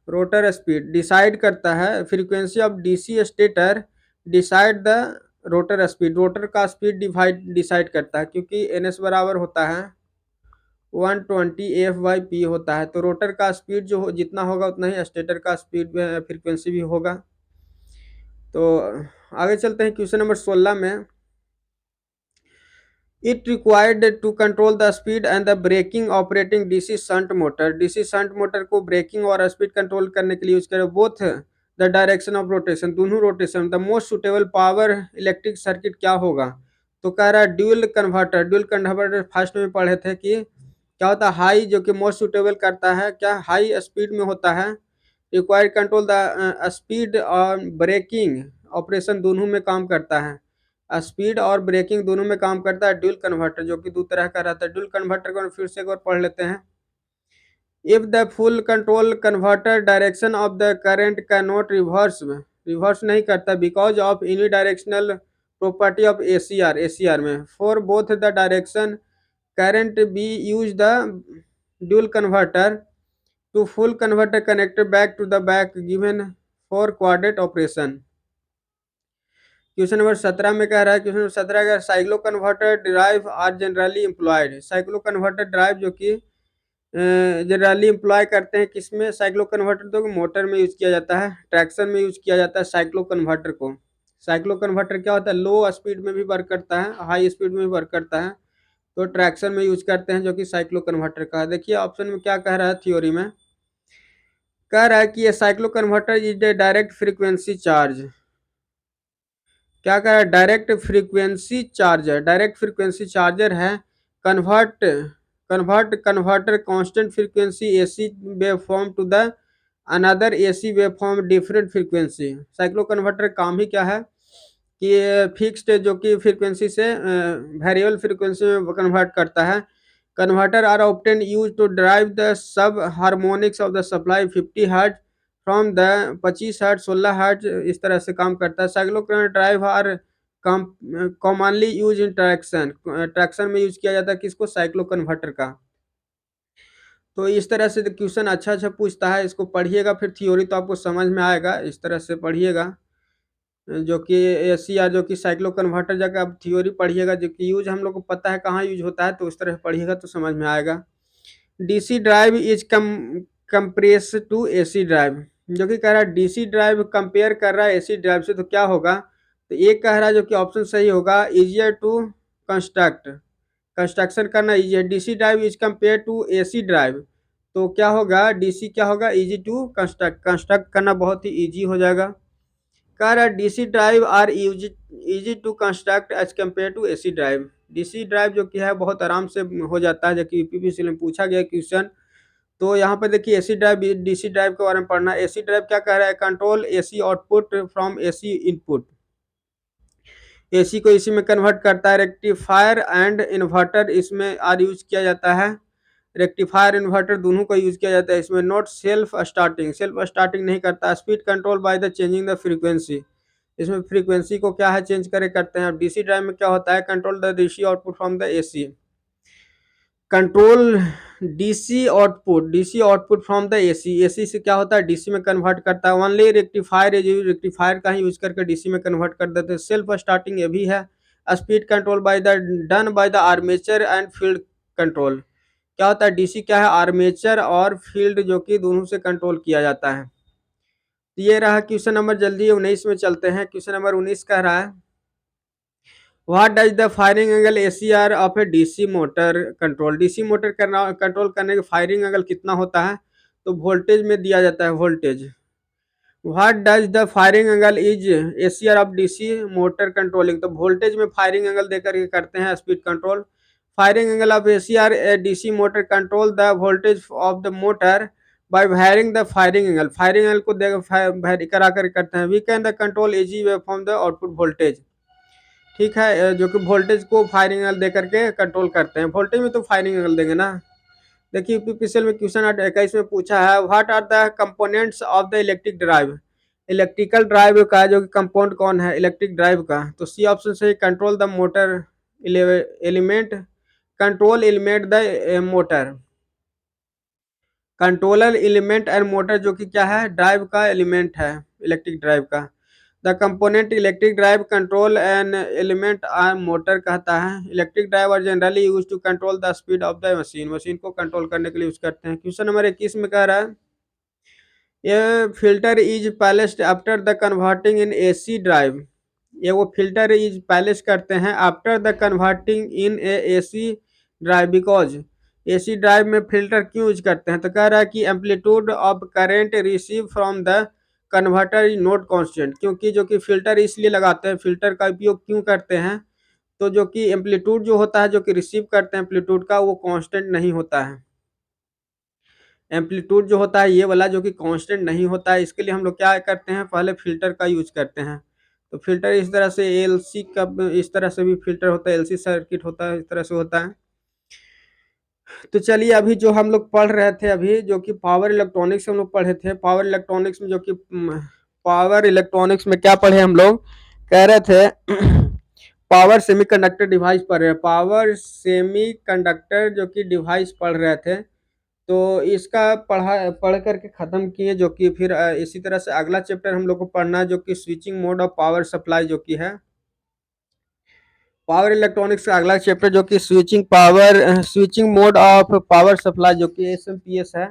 रोटर स्पीड डिसाइड करता है, frequency of DC stator decide the rotor speed, rotor का speed decide करता है, क्योंकि NS बराबर होता है 120 F/P होता है। तो रोटर का स्पीड जो जितना होगा उतना ही स्टेटर का स्पीड फ्रीक्वेंसी भी होगा। तो आगे चलते हैं क्वेश्चन नंबर 16 में। It required to control the speed and the braking operating DC shunt motor. DC shunt motor को ब्रेकिंग और स्पीड कंट्रोल करने के लिए यूज करें both the direction of rotation, दोनों rotation. The most suitable power electric circuit क्या होगा, तो कह रहा है dual converter. Dual converter first में पढ़े थे कि क्या होता है, हाई जो कि मोस्ट सुटेबल करता है, क्या हाई स्पीड में होता है। रिक्वायर्ड कंट्रोल द स्पीड और ब्रेकिंग ऑपरेशन दोनों में काम करता है, स्पीड और ब्रेकिंग दोनों में काम करता है ड्यूल कन्वर्टर, जो कि दो तरह का रहता है। ड्यूल कन्वर्टर को फिर से एक बार पढ़ लेते हैं। If the full control converter direction of the current can not reverse नहीं करता because of any directional property of ACR, ACR में for both the direction current be use the dual converter to full converter connected back to the back given for quadrant operation। Question number 17 में कह रहा है, question number 17 का cyclo converter drive are generally employed. Cyclo converter drive जो कि generally employ करते हैं किसमें, साइक्लो कन्वर्टर तो मोटर में यूज किया जाता है, ट्रैक्शन में यूज किया जाता है साइक्लो कन्वर्टर को। साइक्लो कन्वर्टर क्या होता है, लो स्पीड में भी वर्क करता है, हाई स्पीड में भी वर्क करता है, तो ट्रैक्शन में यूज करते हैं, जो कि साइक्लो कन्वर्टर का है। देखिए ऑप्शन में क्या कह रहा है, थ्योरी में कह रहा है कि ये cycloconverter is a direct frequency charge. क्या कह रहा है, direct frequency charger, direct frequency charger है। Converter constant frequency AC wave form to the another AC wave form different frequency. Cycloconverter काम ही क्या है कि फिक्स्ड जो कि फ्रीक्वेंसी से वेरिएबल फ्रीक्वेंसी में कन्वर्ट करता है। Converter are often use to drive the sub harmonics of the supply 50 hertz from the 25 hertz 16 hertz, इस तरह से काम करता है। Cyclo drive are commonly use in traction, traction में यूज किया जाता है किसको, साइक्लो कन्वर्टर का। तो इस तरह से क्वेश्चन अच्छा अच्छा पूछता है, इसको पढ़िएगा, फिर थ्योरी तो आपको समझ में आएगा, इस तरह से पढ़िएगा। जो कि एसीआर जो कि साइक्लो कन्वर्टर जगह आप थ्योरी पढ़िएगा, जो कि यूज हम लोग को पता है कहाँ यूज होता है, तो उस तरह पढ़िएगा तो समझ में आएगा। DC drive is compress to AC drive, जो कि कह रहा है डीसी ड्राइव कंपेयर कर रहा है एसी ड्राइव से, तो क्या होगा, तो एक कह रहा है जो कि ऑप्शन सही होगा, इजियर टू कंस्ट्रक्ट, कंस्ट्रक्शन करना इजी है। DC drive is compare to AC drive, तो क्या होगा, डीसी क्या होगा, इजी टू कंस्ट्रक्ट करना बहुत ही इजी हो जाएगा। कह रहा है DC drive are easy to construct as compare to AC drive. DC drive जो कि है बहुत आराम से हो जाता है, जो कि यूपीपीसी में पूछा गया क्वेश्चन। तो यहाँ पर देखिए एसी ड्राइव डीसी ड्राइव के बारे में पढ़ना। एसी ड्राइव क्या कह रहा है, control AC output from AC input, AC को इसी में कन्वर्ट करता है। रेक्टिफायर एंड इन्वर्टर इसमें आर यूज किया जाता है। रेक्टिफायर इन्वर्टर दोनों का यूज किया जाता है इसमें। नॉट सेल्फ स्टार्टिंग नहीं करता। Speed control by the changing the frequency, इसमें फ्रीक्वेंसी को क्या है चेंज करे करते हैं। डीसी ड्राइव में क्या होता है, control the DC output from the AC, control DC output from the AC, AC से क्या होता है डीसी में कन्वर्ट करता है। ओनली रेक्टिफायर रेक्टिफायर का ही यूज करके डीसी में कन्वर्ट कर देते हैं। सेल्फ स्टार्टिंग ये भी है। Speed control by the done by the armature and field control, क्या होता है डीसी क्या है आर्मेचर और फील्ड जो कि दोनों से कंट्रोल किया जाता है। तो ये रहा क्वेश्चन नंबर। जल्दी 19 में चलते हैं। क्वेश्चन नंबर 19 कह रहा है what does the firing angle ACR of A DC motor control, DC motor करना कंट्रोल करने के फायरिंग एंगल कितना होता है, तो वोल्टेज में दिया जाता है voltage. What does the firing angle is SCR of DC motor controlling, तो वोल्टेज में फायरिंग एंगल देकर के करते हैं speed control. Firing angle of SCR DC motor control the voltage of the motor by varying the firing angle, firing angle को vary करा कर करते हैं। We can the control easy way from the output voltage, ठीक है, जो कि voltage को फायरिंग एंगल दे करके कंट्रोल करते हैं। वोल्टेज में तो फायरिंग एंगल देंगे ना। देखिए यूपीपीसीएल में क्वेश्चन 21 में पूछा है what are the components of the electric drive, electrical drive का जो कि कंपाउंड कौन है इलेक्ट्रिक ड्राइव का, तो सी ऑप्शन से control the motor element, control element the motor, controller element and motor जो कि क्या है ड्राइव का एलिमेंट है इलेक्ट्रिक ड्राइव का। The component electric drive control and element are motor कहता है। Electric drive are generally use to control the speed of the machine, machine को कंट्रोल करने के लिए यूज करते हैं। क्वेश्चन नंबर 21 में कह रहा है ये filter is placed after the converting in AC drive, ये वो फिल्टर इज पैलेस करते हैं after the converting in a AC drive, because AC drive में फिल्टर क्यों यूज करते हैं, तो कह रहा है कि amplitude of current receive from the converter is not constant, क्योंकि जो कि फिल्टर इसलिए लगाते हैं, फिल्टर का उपयोग क्यों करते हैं, तो जो कि एम्पलीट्यूड जो होता है जो कि रिसीव करते हैं एम्पलीट्यूड का वो कांस्टेंट नहीं होता है। एम्पलीट्यूड जो होता है ये वाला जो कि कांस्टेंट नहीं होता है, इसके लिए हम लोग क्या करते हैं पहले फिल्टर का यूज करते हैं। तो फिल्टर इस तरह से एलसी का इस तरह से भी फिल्टर होता है, एलसी सर्किट होता है, इस तरह से होता है। तो चलिए अभी जो हम लोग पढ़ रहे थे अभी जो कि पावर इलेक्ट्रॉनिक्स हम लोग पढ़े थे। पावर इलेक्ट्रॉनिक्स में जो कि पावर इलेक्ट्रॉनिक्स में क्या पढ़े हम लोग, कह रहे थे पावर सेमीकंडक्टर डिवाइस पढ़ रहे हैं, पावर सेमीकंडक्टर जो कि डिवाइस पढ़ रहे थे। तो इसका पढ़ करके ख़त्म किए, जो कि फिर इसी तरह से अगला चैप्टर हम लोग को पढ़ना है जो कि switching mode of power supply जो कि है पावर इलेक्ट्रॉनिक्स का अगला चैप्टर जो कि switching mode of power supply जो कि एसएमपीएस है।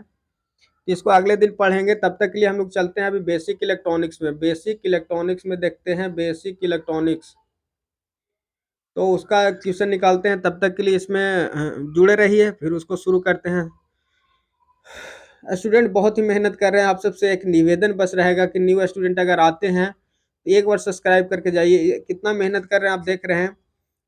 इसको अगले दिन पढ़ेंगे। तब तक के लिए हम लोग चलते हैं अभी बेसिक इलेक्ट्रॉनिक्स में। बेसिक इलेक्ट्रॉनिक्स में देखते हैं बेसिक इलेक्ट्रॉनिक्स, तो उसका क्वेश्चन निकालते हैं। तब तक के लिए इसमें जुड़े रहिए, फिर उसको शुरू करते हैं। स्टूडेंट बहुत ही मेहनत कर रहे हैं, आप सबसे एक निवेदन बस रहेगा कि न्यू स्टूडेंट अगर आते हैं तो एक बार सब्सक्राइब करके जाइए। कितना मेहनत कर रहे हैं आप देख रहे हैं,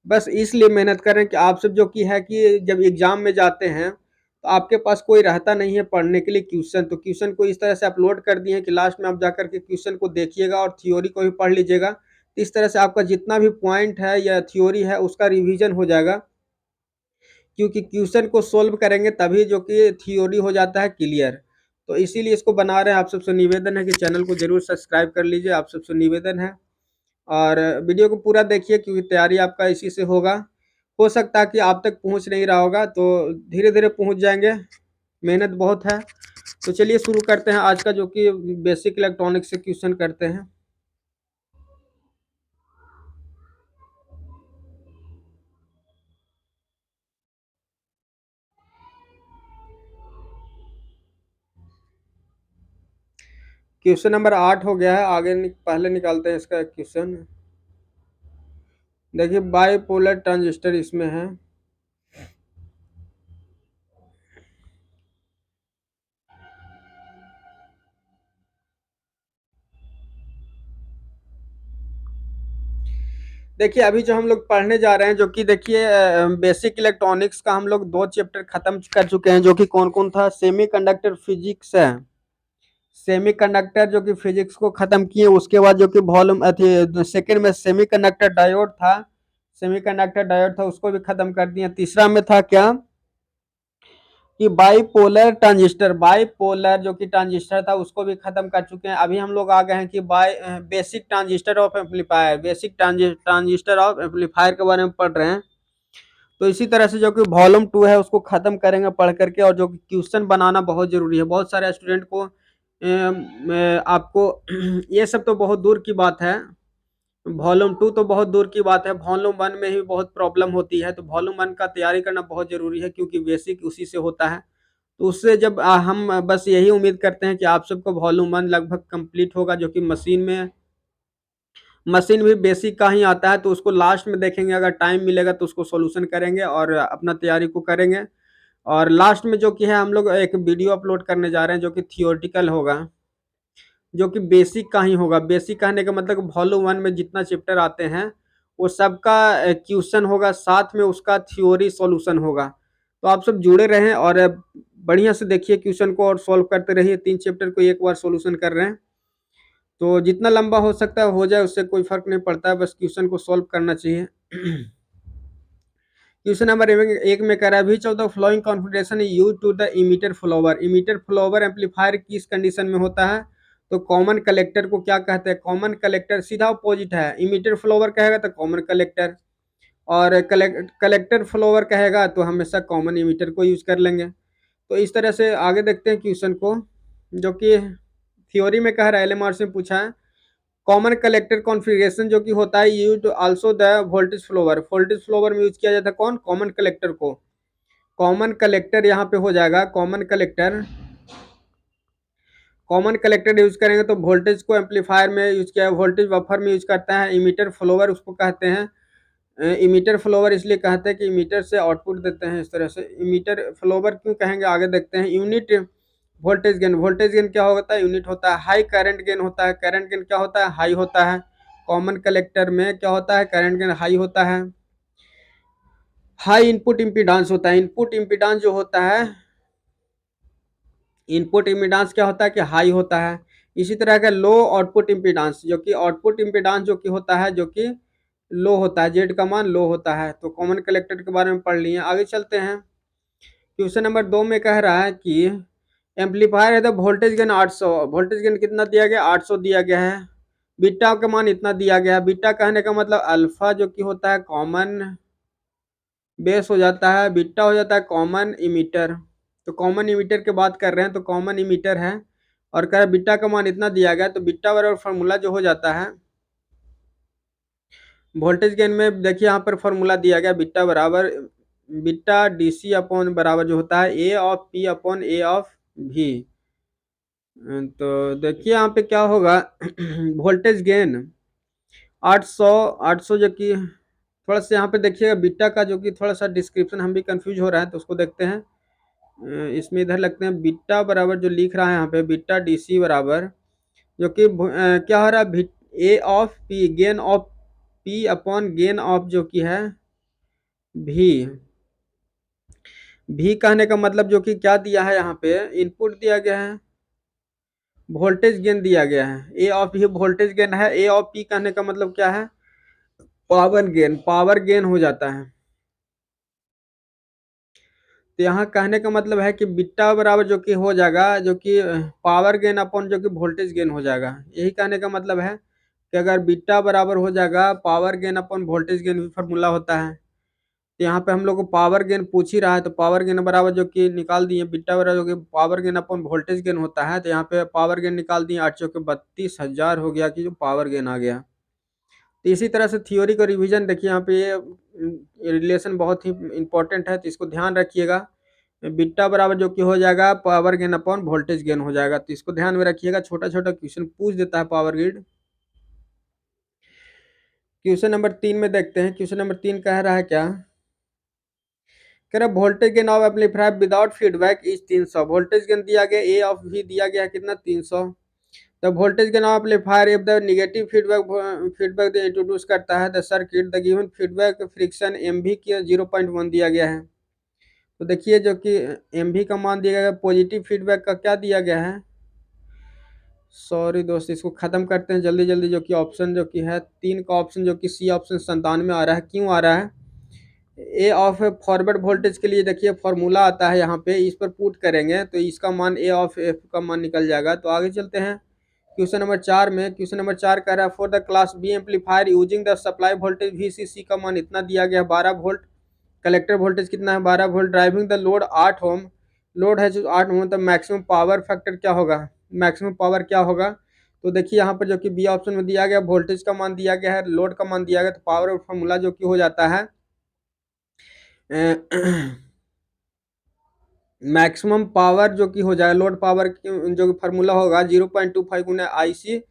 बस इसलिए मेहनत कर रहे हैं कि आप सब जो कि है कि जब एग्जाम में जाते हैं तो आपके पास कोई रहता नहीं है पढ़ने के लिए क्वेश्चन, तो क्वेश्चन को इस तरह से अपलोड कर दिए हैं कि लास्ट में आप जाकर के क्वेश्चन को देखिएगा और थ्योरी को भी पढ़ लीजिएगा। तो इस तरह से आपका जितना भी पॉइंट है या थ्योरी है उसका रिवीजन हो जाएगा, क्योंकि क्वेश्चन को सोल्व करेंगे तभी जो कि थ्योरी हो जाता है क्लियर। तो इसीलिए इसको बना रहे हैं। आप सबसे निवेदन है कि चैनल को जरूर सब्सक्राइब कर लीजिए, आप सबसे निवेदन है। और वीडियो को पूरा देखिए क्योंकि तैयारी आपका इसी से होगा। हो सकता है कि आप तक पहुंच नहीं रहा होगा, तो धीरे धीरे पहुंच जाएंगे, मेहनत बहुत है। तो चलिए शुरू करते हैं आज का जो कि बेसिक इलेक्ट्रॉनिक्स से क्वेश्चन करते हैं। क्वेश्चन नंबर 8 हो गया है, आगे पहले निकालते हैं इसका क्वेश्चन। देखिए बाइपोलर ट्रांजिस्टर इसमें है। देखिए अभी जो हम लोग पढ़ने जा रहे हैं जो कि देखिए बेसिक इलेक्ट्रॉनिक्स का हम लोग 2 चैप्टर खत्म कर चुके हैं, जो कि कौन कौन था, सेमीकंडक्टर फिजिक्स है। सेमीकंडक्टर जो कि फिजिक्स को खत्म किए, उसके बाद जो कि वॉल्यूम सेकंड में सेमीकंडक्टर डायोड था, सेमीकंडक्टर डायोड था उसको भी खत्म कर दिया। तीसरा में था क्या, कि बाईपोलर जो कि ट्रांजिस्टर था उसको भी खत्म कर चुके हैं। अभी हम लोग आ गए हैं कि basic transistor off amplifier, basic transistor off amplifier के बारे में पढ़ रहे हैं। तो इसी तरह से जो कि वॉल्यूम 2 है उसको खत्म करेंगे पढ़ करके, और जो कि क्वेश्चन बनाना बहुत जरूरी है। बहुत सारे स्टूडेंट को आपको ये सब तो बहुत दूर की बात है, वॉल्यूम 2 तो बहुत दूर की बात है, वॉल्यूम 1 में ही बहुत प्रॉब्लम होती है। तो वॉल्यूम 1 का तैयारी करना बहुत जरूरी है, क्योंकि बेसिक उसी से होता है। तो उससे जब हम बस यही उम्मीद करते हैं कि आप सबको वॉल्यूम 1 लगभग कंप्लीट होगा, जो कि मशीन भी बेसिक का ही आता है। तो उसको लास्ट में देखेंगे, अगर टाइम मिलेगा तो उसको सॉल्यूशन करेंगे और अपना तैयारी को करेंगे। और लास्ट में जो कि है हम लोग एक वीडियो अपलोड करने जा रहे हैं जो कि थियोरटिकल होगा, जो कि बेसिक का ही होगा। बेसिक कहने का मतलब वॉल्यूम 1 में जितना चैप्टर आते हैं वो सबका क्वेश्चन होगा, साथ में उसका थ्योरी सॉल्यूशन होगा। तो आप सब जुड़े रहें और बढ़िया से देखिए क्वेश्चन को और सॉल्व करते रहिए। 3 चैप्टर को एक बार सॉल्यूशन कर रहे हैं, तो जितना लंबा हो सकता है हो जाए, उससे कोई फर्क नहीं पड़ता है, बस क्वेश्चन को सॉल्व करना चाहिए। क्वेश्चन नंबर 1 में कह रहा है which of the following configuration is used to the emitter follower. Emitter follower amplifier किस कंडीशन में होता है? तो कॉमन कलेक्टर को क्या कहते हैं? कॉमन कलेक्टर सीधा अपोजिट है, इमीटर फ्लोवर कहेगा तो कॉमन कलेक्टर, और कलेक्टर फ्लोवर कहेगा तो हमेशा कॉमन इमीटर को यूज कर लेंगे। तो इस तरह से आगे देखते हैं क्वेश्चन को, जो कि थ्योरी में कह रहा है, एलएमआर से पूछा है। कॉमन कलेक्टर कॉन्फ़िगरेशन जो कि होता है used also the voltage flower. Voltage flower में यूज किया जाता है कौन? कॉमन कलेक्टर को। कॉमन कलेक्टर यहाँ पे हो जाएगा common collector. Common collector use करेंगे तो वोल्टेज को एम्पलीफायर में यूज किया, वोल्टेज बफर में यूज करता है। इमीटर फ्लोवर उसको कहते हैं। इमीटर फ्लोवर इसलिए कहते हैं कि इमीटर से आउटपुट देते हैं। इस तरह से इमीटर फ्लोवर क्यों कहेंगे आगे देखते हैं। Unit voltage gain, voltage gain क्या होता है? यूनिट होता है। हाई करंट गेन होता है, करंट गेन क्या होता है? हाई होता है। कॉमन कलेक्टर में क्या होता है? करंट गेन हाई होता है। हाई इनपुट इम्पीडांस होता है। इनपुट इम्पीडांस जो होता है, इनपुट इम्पीडांस क्या होता है कि हाई होता है। इसी तरह का लो आउटपुट इम्पीडांस, जो कि आउटपुट इम्पीडांस जो कि होता है, जो कि लो होता है, जेड का मान लो होता है। तो कॉमन कलेक्टर के बारे में पढ़ लिए, आगे चलते हैं। क्वेश्चन नंबर 2 में कह रहा है कि एम्पलीफायर है तो वोल्टेज गेन 800। वोल्टेज गेन कितना दिया गया? 800 दिया गया है। बीटा का मान इतना दिया गया है। बीटा कहने का मतलब अल्फा जो कि होता है कॉमन बेस हो जाता है, बीटा हो जाता है कॉमन इमीटर। तो कॉमन इमीटर की बात कर रहे हैं, तो कॉमन इमीटर है और कह रहे बीटा का मान इतना दिया गया, तो बीटा बराबर फार्मूला जो हो जाता है वोल्टेज गेन में, देखिए यहाँ पर फार्मूला दिया गया बीटा बराबर बीटा डीसी अपॉन बराबर जो होता है A of P upon A of भी। तो देखिए यहाँ पे क्या होगा वोल्टेज गेन 800, 800 जो कि थोड़ा सा यहाँ पे देखिएगा बीटा का जो कि थोड़ा सा डिस्क्रिप्शन हम भी कंफ्यूज हो रहा है, तो उसको देखते हैं। इसमें इधर लगते हैं बीटा बराबर जो लिख रहा है यहाँ पे बीटा डीसी बराबर जो कि क्या हो रहा है A of P gain of P upon gain of जो कि है भी। भी कहने का मतलब जो कि क्या दिया है यहाँ पे इनपुट दिया गया है, वोल्टेज गेन दिया गया है। ए ऑफ भी वोल्टेज गेन है, ए ऑफ पी कहने का मतलब क्या है? पावर गेन, पावर गेन हो जाता है। तो यहाँ कहने का मतलब है कि बीटा बराबर जो कि हो जाएगा जो कि पावर गेन अपॉन जो कि वोल्टेज गेन हो जाएगा। यही कहने का मतलब है कि अगर बीटा बराबर हो जाएगा power gain upon voltage gain भी फार्मूला होता है। तो यहाँ पे हम लोग को पावर गेन पूछ ही रहा है, तो पावर गेन बराबर जो कि निकाल दिए बीटा बराबर जो कि power gain upon voltage gain होता है। तो यहाँ पे पावर गेन निकाल दिए 8 चौके 32,000 हो गया कि जो पावर गेन आ गया। तो इसी तरह से थ्योरी का रिवीजन देखिए, यहाँ पे ये रिलेशन बहुत ही इंपॉर्टेंट है, तो इसको ध्यान रखिएगा। बीटा बराबर जो कि हो जाएगा power gain upon voltage gain हो जाएगा, तो इसको ध्यान में रखिएगा। छोटा छोटा क्वेश्चन पूछ देता है पावर ग्रिड। क्वेश्चन नंबर 3 में देखते हैं। क्वेश्चन नंबर 3 कह रहा है क्या? कह रहा voltage gain of amplifier without feedback is 300। Voltage gain दिया गया ए ऑफ वी दिया गया कितना? 300। तो voltage gain of amplifier if the negative feedback introduce करता है the circuit the given feedback fraction M भी की 0.1 दिया गया है। तो देखिए जो कि एम भी का मान दिया गया, पॉजिटिव फीडबैक का क्या दिया गया है? सॉरी दोस्त, इसको खत्म करते हैं जल्दी जल्दी। जो कि ऑप्शन जो कि है 3 का ऑप्शन जो कि सी ऑप्शन 97 आ रहा है, क्यों आ रहा है? ए ऑफ फॉरवर्ड वोल्टेज के लिए देखिए फॉर्मूला आता है यहाँ पे, इस पर पुट करेंगे तो इसका मान ए ऑफ एफ का मान निकल जाएगा। तो आगे चलते हैं क्वेश्चन नंबर 4 में। क्वेश्चन नंबर 4 कह रहा है for the class B amplifier using the supply voltage VCC का मान इतना दिया गया 12 वोल्ट, कलेक्टर वोल्टेज कितना है 12 volt, driving the load 8 ohm, load है जो 8 ओम, तो मैक्सिमम पावर फैक्टर क्या होगा, मैक्सिमम पावर क्या होगा। तो देखिए यहाँ पर जो कि बी ऑप्शन में दिया गया वोल्टेज का मान दिया गया है, लोड का मान दिया गया, तो पावर फॉर्मूला जो कि हो जाता है मैक्सिमम पावर जो कि हो जाएगा लोड पावर जो फार्मूला होगा 0.25 गुना आई सी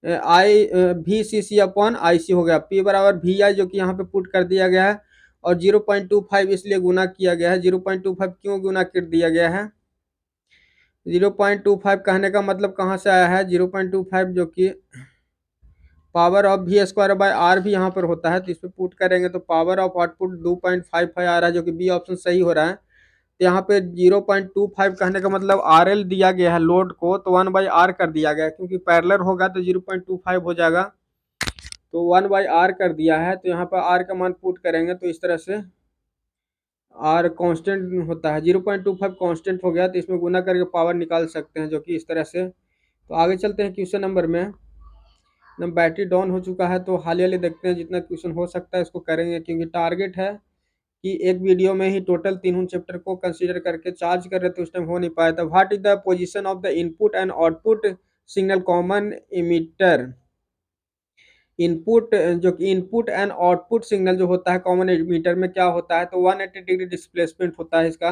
आई we C C upon I सी हो गया, पी बराबर वी आई जो कि यहाँ पे पुट कर दिया गया है, और 0.25 इसलिए गुना किया गया है। 0.25 क्यों गुना कर दिया गया है, 0.25 कहने का मतलब कहाँ से आया है, 0.25 जो कि power of V square by R भी यहाँ पर होता है, तो इस पर पुट करेंगे तो पावर ऑफ आउटपुट 2.55 आ रहा है, जो कि बी ऑप्शन सही हो रहा है। तो यहाँ पे 0.25 कहने का मतलब आर एल दिया गया है लोड को, तो 1/r कर दिया गया है, क्योंकि पैरेलल होगा तो 0.25 हो जाएगा, तो 1/r कर दिया है। तो यहाँ पर आर का मान पुट करेंगे तो इस तरह से आर कांस्टेंट होता है, 0.25 कांस्टेंट हो गया, तो इसमें गुना करके पावर निकाल सकते हैं, जो कि इस तरह से। तो आगे चलते हैं क्वेश्चन नंबर में। ना बैटरी डाउन हो चुका है, तो हाल ही देखते हैं, जितना क्वेश्चन हो सकता है इसको करेंगे, क्योंकि टारगेट है कि एक वीडियो में ही टोटल तीनों चैप्टर को कंसीडर करके चार्ज कर रहे थे, उस टाइम हो नहीं पाया था। What is the position of the input and output signal common emitter, input जो कि इनपुट एंड आउटपुट सिग्नल जो होता है कॉमन इमीटर में क्या होता है, तो 180 डिग्री डिस्प्लेसमेंट होता है इसका।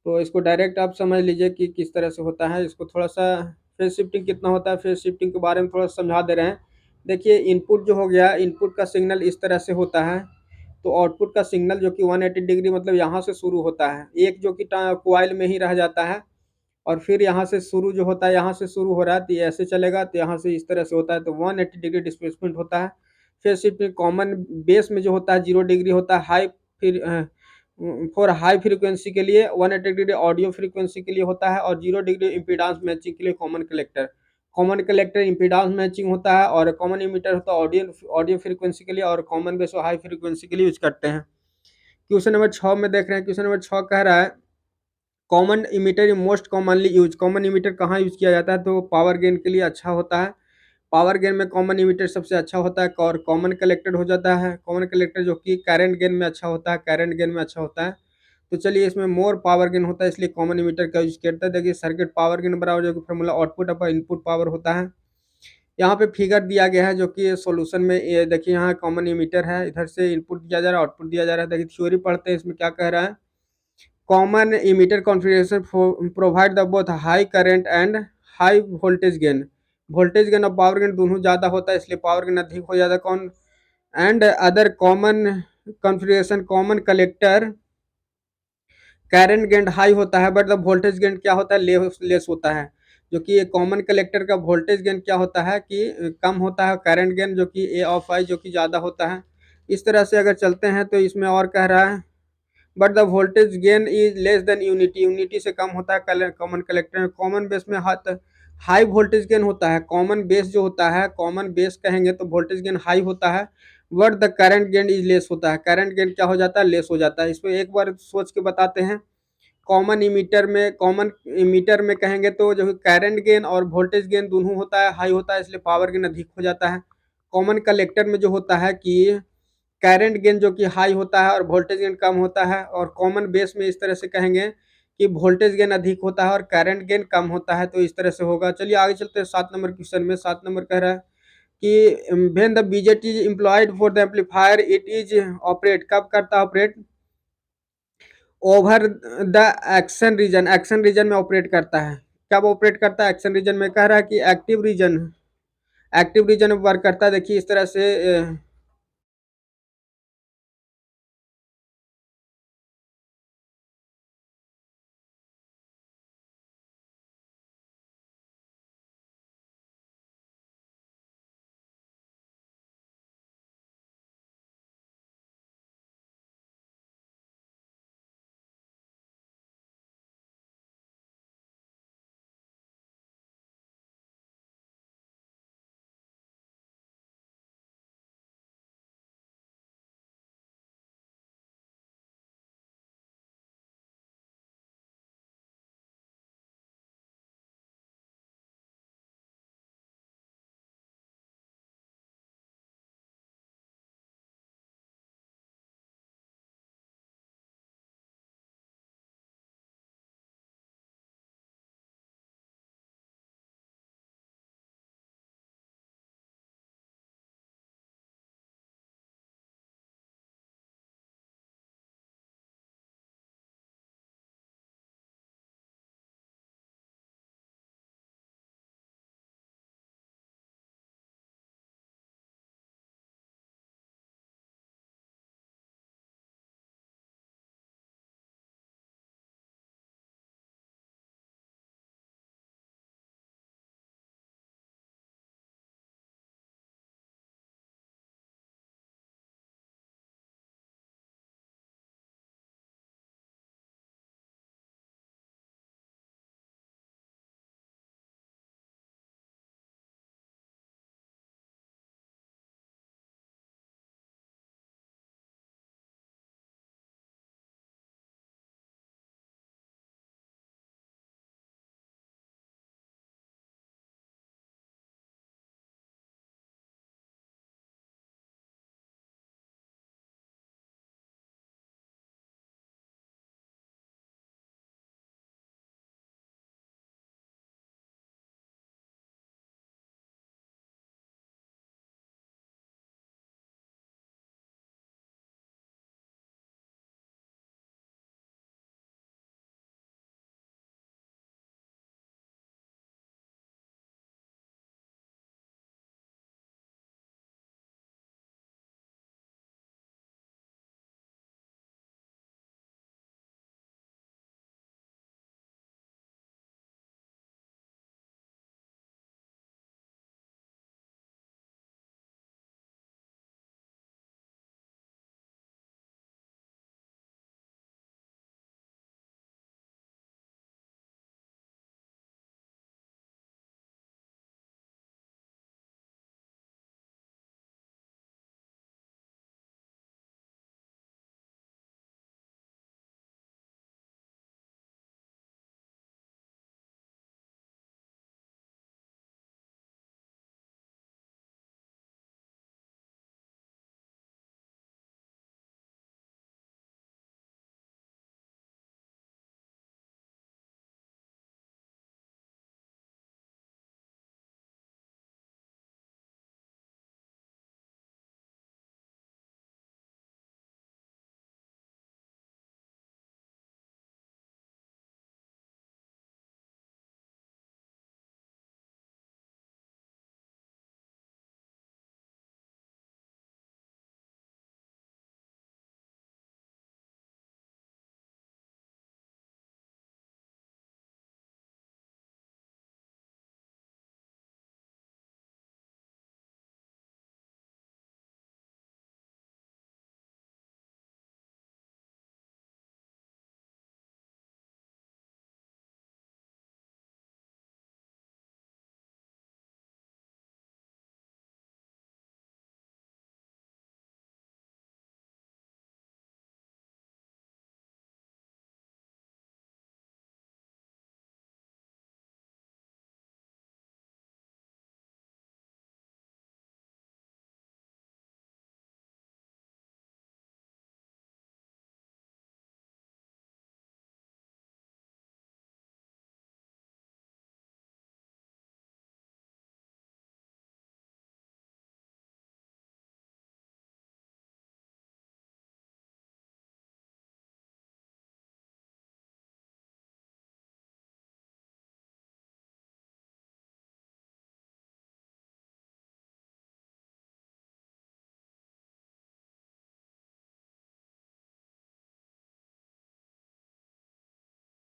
तो इसको डायरेक्ट आप समझ लीजिए कि किस तरह से होता है। इसको थोड़ा सा फेज शिफ्टिंग कितना होता है, फेज शिफ्टिंग के बारे में थोड़ा समझा दे रहे हैं। देखिए इनपुट जो हो गया, इनपुट का सिग्नल इस तरह से होता है, तो आउटपुट का सिग्नल जो कि 180 डिग्री मतलब यहाँ से शुरू होता है, एक जो कि क्वाइल में ही रह जाता है, और फिर यहाँ से शुरू जो होता है, यहाँ से शुरू हो रहा है तो ये ऐसे चलेगा, तो यहाँ से इस तरह से होता है, तो 180 डिग्री डिस्प्लेसमेंट होता है। फिर सिर्फ कॉमन बेस में जो होता है 0 डिग्री होता है, हाई फिर फॉर हाई फ्रीक्वेंसी के लिए 180 डिग्री ऑडियो फ्रीक्वेंसी के लिए होता है, और 0 डिग्री इम्पीडांस मैचिंग के लिए common collector, common collector impedance matching होता है, और कॉमन इमीटर होता है ऑडियो फ्रीक्वेंसी के लिए, और कॉमन बेस हाई फ्रीक्वेंसी के लिए यूज करते हैं। क्वेश्चन नंबर 6 में देख रहे हैं। क्वेश्चन नंबर 6 कह रहा है common emitter most commonly use, common emitter कहाँ यूज किया जाता है, तो पावर गेन के लिए अच्छा होता है, पावर गेन में कॉमन इमीटर सबसे अच्छा होता है, और कॉमन कलेक्टर हो जाता है, कॉमन कलेक्टर जो कि करंट गेन में अच्छा होता है, करंट गेन में अच्छा होता है। तो चलिए इसमें मोर पावर गेन होता है, इसलिए कॉमन इमीटर का यूज करता है। देखिए सर्किट पावर गेन बराबर जो कि formula output upon input power होता है। यहाँ पे फिगर दिया गया है, जो कि सॉल्यूशन में ये देखिए यहाँ कॉमन इमीटर है, इधर से इनपुट दिया जा रहा है, आउटपुट दिया जा रहा है। देखिए थ्योरी पढ़ते हैं, इसमें क्या कह रहा है, common emitter configuration provide the both high current and high voltage gain, voltage gain और पावर गेन दोनों ज़्यादा होता है, इसलिए पावर गेन अधिक हो जाता है। कौन and other common configuration common collector current gain high होता है, बट द वोल्टेज गेन क्या होता है, लेस होता है। जो कि कॉमन कलेक्टर का वोल्टेज गेन क्या होता है कि कम होता है, करंट गेन जो कि ए ऑफ आई जो कि ज़्यादा होता है। इस तरह से अगर चलते हैं तो इसमें और कह रहा है but the voltage gain is less than unity, unity से कम होता है कॉमन कलेक्टर में। कॉमन बेस में हाई वोल्टेज गेन होता है, कॉमन बेस जो होता है, कॉमन बेस कहेंगे तो वोल्टेज गेन हाई होता है, but the current gain is less होता है, करंट गेन क्या हो जाता है, लेस हो जाता है। इसमें एक बार सोच के बताते हैं। कॉमन इमीटर में कहेंगे तो जो करंट गेन और वोल्टेज गेन दोनों होता है, हाई होता है, इसलिए पावर गेन अधिक हो जाता है। कॉमन कलेक्टर में जो होता है कि करंट गेन जो कि हाई होता है और वोल्टेज गेन कम होता है, और कॉमन बेस में इस तरह से कहेंगे कि वोल्टेज गेन अधिक होता है और करंट गेन कम होता है, तो इस तरह से होगा। चलिए आगे चलते हैं 7 नंबर क्वेश्चन में। 7 नंबर कह रहा है कि when the BJT is employed for the amplifier it is operate, कब करता है operate, over the action region में ऑपरेट करता है। कब ऑपरेट करता है, एक्शन रीजन में। कह रहा है कि एक्टिव रीजन में वर्क करता है। देखिए इस तरह से